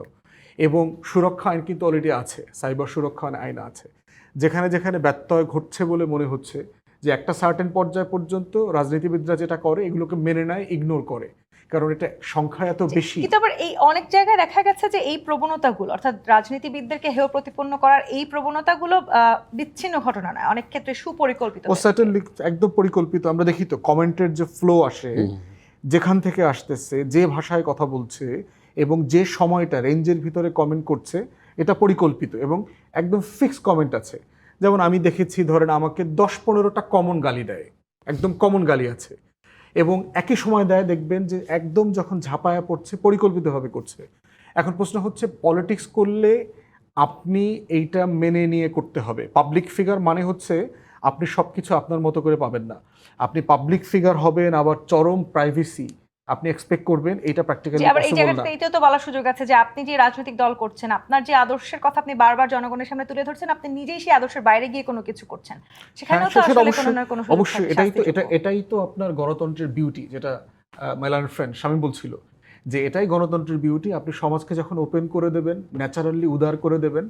এবং সুরক্ষা আইন কিন্তু অলরেডি আছে, সাইবার সুরক্ষা আইন আছে, যেখানে যেখানে ব্যত্যয় ঘটছে বলে মনে হচ্ছে যে একটা সার্টেন পর্যায় পর্যন্ত রাজনীতিবিদরা যেটা করে এগুলোকে মেনে নেয়, ইগনোর করে, কারণ এটা সংখ্যা এত বেশি। কিন্তু আবার এই অনেক জায়গায় দেখা গেছে যে এই প্রবণতাগুলো, অর্থাৎ রাজনীতিবিদদেরকে হেয় প্রতিপন্ন করার এই প্রবণতাগুলো বিচ্ছিন্ন ঘটনা নয়, অনেক ক্ষেত্রে সুপরিকল্পিত। ও সার্টেনলি একদম পরিকল্পিত। আমরা দেখি তো কমেন্টের যে ফ্লো আসে, যেখান থেকে আসতেছে, যে ভাষায় কথা বলছে এবং যে সময়টা রেঞ্জের ভিতরে কমেন্ট করছে, এটা পরিকল্পিত এবং একদম ফিক্স কমেন্ট আছে। যেমন আমি দেখেছি, ধরেন আমাকে 10-15টা কমন গালি দেয়, একদম কমন গালি আছে, এবং একই সময় দেয় দেখবেন যে একদম যখন ঝাঁপায়া পড়ছে পরিকল্পিতভাবে করছে। এখন প্রশ্ন হচ্ছে, পলিটিক্স করলে আপনি এইটা মেনে নিয়ে করতে হবে। পাবলিক ফিগার মানে হচ্ছে আপনি সব কিছু আপনার মতো করে পাবেন না, আপনি পাবলিক ফিগার হবেন, আবার চরম প্রাইভেসি আপনি এক্সপেক্ট করবেন, এটা প্র্যাকটিক্যালি আবার এই পসিবল না। জায়গাটাতে এটাও তো বলার সুযোগ আছে যে আপনি যে রাজনৈতিক দল করছেন, আপনার যে আদর্শের কথা আপনি বারবার জনগণের সামনে তুলে ধরছেন, আপনি নিজেই সেই আদর্শের বাইরে গিয়ে কোনো কিছু করছেন, সেখানেও তো আসলে কোনো না কোনো সুযোগ অবশ্যই থাকে। এটাই তো আপনার গণতন্ত্রের বিউটি, যেটা মেলানের ফ্রেন্ড স্বামী বলছিল যে এটাই গণতন্ত্রের বিউটি। আপনি সমাজকে যখন ওপেন করে দেবেন, ন্যাচারালি উদার করে দেবেন,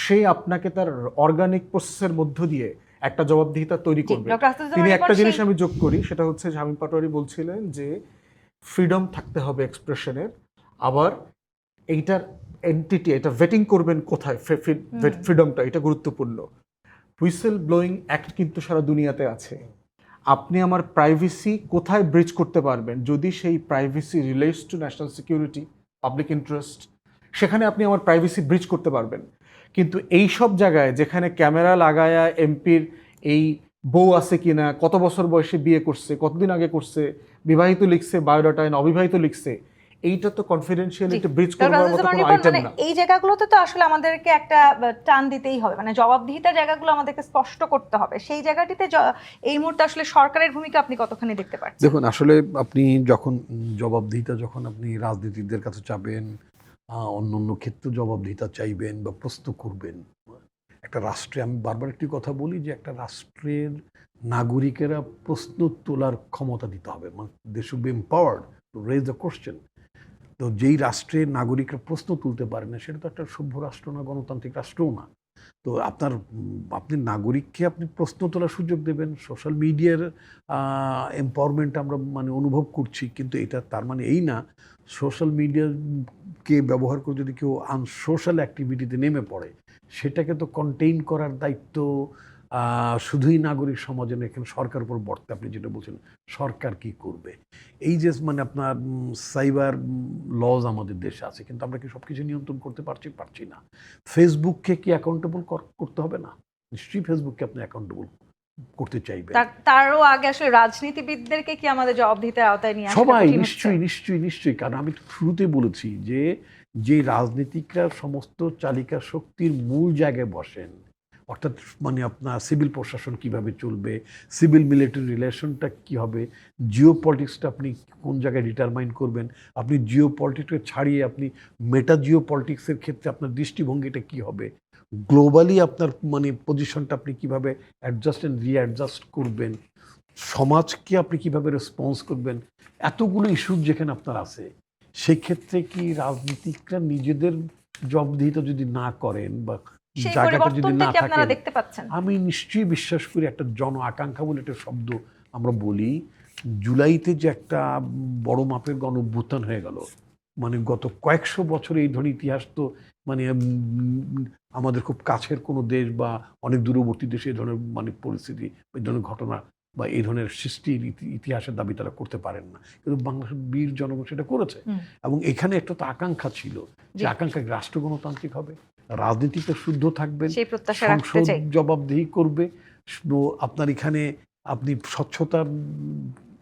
সে আপনাকে তার অর্গানিক প্রসেসের মধ্য দিয়ে একটা জবাবদিহিতা তৈরি করবে। তিনি একটা জিনিস আমি যোগ করি, সেটা হচ্ছে শামীম পাটোয়ারি বলছিলেন যে ফ্রিডম থাকতে হবে এক্সপ্রেশনের, আবার এইটার এন্টিটি, এটা ভেটিং করবেন কোথায়, ফ্রিডমটা, এটা গুরুত্বপূর্ণ। হুইসেল ব্লোয়িং অ্যাক্ট কিন্তু সারা দুনিয়াতে আছে। আপনি আমার প্রাইভেসি কোথায় ব্রিচ করতে পারবেন, যদি সেই privacy relates to national security, public interest, সেখানে আপনি আমার প্রাইভেসি ব্রিচ করতে পারবেন। কিন্তু এই সব জায়গায় যেখানে ক্যামেরা লাগায়া এমপির এই বউ আছে কিনা, কত বছর বয়সে বিয়ে করছে, কতদিন আগে করছে, বিবাহিত লিখছে বায়োডাটায় না অবিবাহিত লিখছে, এইটা তো কনফিডেন্সিয়ালিটি ব্রিচ করার মতো কোনো আইটেম না। এই জায়গাগুলোতে তো আসলে আমাদেরকে একটা টান দিতেই হবে, মানে জবাবদিহিতার জায়গাগুলো আমাদেরকে স্পষ্ট করতে হবে। সেই জায়গাটিতে এই মুহূর্তে আসলে সরকারের ভূমিকা আপনি কতখানি দেখতে পাচ্ছেন? দেখুন, আসলে আপনি যখন জবাবদিহিতা, যখন আপনি রাজনীতিকদের কাছে চাবেন, অন্য অন্য ক্ষেত্রে জবাবদিহিতা চাইবেন বা প্রশ্ন করবেন, একটা রাষ্ট্রে, আমি বারবার একটি কথা বলি যে একটা রাষ্ট্রের নাগরিকেরা প্রশ্ন তোলার ক্ষমতা দিতে হবে, মানে they should be empowered to raise the question. তো যেই রাষ্ট্রের নাগরিকরা প্রশ্ন তুলতে পারে না, সেটা তো একটা সভ্য রাষ্ট্র না, গণতান্ত্রিক রাষ্ট্রও না। তো আপনি নাগরিককে আপনি প্রশ্ন তোলার সুযোগ দেবেন। সোশ্যাল মিডিয়ার এম্পাওয়ারমেন্ট আমরা মানে অনুভব করছি, কিন্তু এটা তার মানে এই না সোশ্যাল মিডিয়াকে ব্যবহার করে যদি কেউ আনসোশ্যাল অ্যাক্টিভিটিতে নেমে পড়ে, সেটাকে তো কন্টেইন করার দায়িত্ব শুধুই নাগরিক সমাজের, এখানে সরকার উপর বর্তে। আপনি যেটা বলছেন সরকার কি করবে, এই যে মানে আপনার সাইবার লজ আমাদের দেশে আছে, কিন্তু আমরা কি সব কিছু নিয়ন্ত্রণ করতে পারছি না। ফেসবুককে কি অ্যাকাউন্টেবল করতে হবে না? নিশ্চয়ই ফেসবুককে আপনি অ্যাকাউন্টেবল করতে চাইবেন। তারও আগে আসলে রাজনীতিবিদদেরকে কি আমাদের জবাবদিহিতার আওতায় নিয়ে আসা সবাই কঠিন হচ্ছে? নিশ্চয়ই, কারণ আমি শুরুতে বলেছি যে রাজনীতিকরা সমস্ত চালিকা শক্তির মূল জায়গায় বসেন, অর্থাৎ মানে আপনার সিভিল প্রশাসন কিভাবে চলবে, সিভিল মিলিটারি রিলেশনটা কি হবে, জিও পলিটিক্সটা আপনি কোন জায়গায় ডিটারমাইন করবেন, আপনি জিও পলিটিক্সকে ছাড়িয়ে আপনি মেটা জিও পলিটিক্সের ক্ষেত্রে আপনার দৃষ্টিভঙ্গিটা কি হবে, গ্লোবালি আপনার মানে পজিশনটা আপনি কিভাবে অ্যাডজাস্ট অ্যান্ড রিঅ্যাডজাস্ট করবেন, সমাজকে আপনি কিভাবে রেসপন্স করবেন, এতগুলো ইস্যু যেখানে আপনার আছে, সেক্ষেত্রে কি রাজনীতিকরা নিজেদের জবাবদিহিতা যদি না করেন বা সেই জায়গাটা যদি পরিবর্তনটা না কি আপনারা থাকে, দেখতে পাচ্ছেন? আমি নিশ্চয়ই বিশ্বাস করি একটা জন আকাঙ্ক্ষা বলে একটা শব্দ আমরা বলি। জুলাইতে যে একটা বড় মাপের গণ অভ্যুত্থান হয়ে গেল, মানে গত কয়েকশো বছরে এই ধরনের ইতিহাস তো মানে আমাদের খুব কাছের কোনো দেশ বা অনেক দূরবর্তী দেশে এই ধরনের মানে পরিস্থিতি, এই ধরনের ঘটনা বা এই ধরনের সৃষ্টির ইতিহাসের দাবি তারা করতে পারেন না, কিন্তু বাংলাদেশের বীর জনগণ সেটা করেছে। এবং এখানে একটা তো আকাঙ্ক্ষা ছিল যে আকাঙ্ক্ষা রাষ্ট্র গণতান্ত্রিক হবে, রাজনীতিতে শুদ্ধ থাকবেন, সেই প্রত্যাশা রাখতে সংসদ চাই। জবাবদিহি করবে, আপনার এখানে আপনি স্বচ্ছতা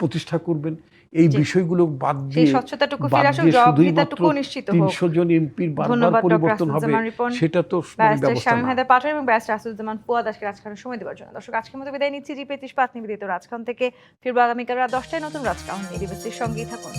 প্রতিষ্ঠা করবেন, এই বিষয়গুলো বাদ সেই দিয়ে স্বচ্ছতাটুকু ফিরে আসুক, জবাবদিহিতাটুকু নিশ্চিত হোক। 300 জন এমপির বারবার ধন্যবাদ ডক্টর পরিবর্তন হবে, আসাদুজ্জামান রিপন, সেটা তো ব্যারিস্টার ব্যবস্থা শামীম না। হায়দার পাটোয়ারি এবং ব্যারিস্টার আসাদুজ্জামান ফুয়াদ আজকে রাজকাহনের সময় দেওয়ার জন্য। দর্শক, আজকের মতো বিদায় নিচ্ছি। জি 35 নিবেদিত রাজকাহন থেকে ফিরবো আগামীকাল রাত 10টায় নতুন রাজকাহন নিয়ে। ডিবিসির সঙ্গেই থাকুন।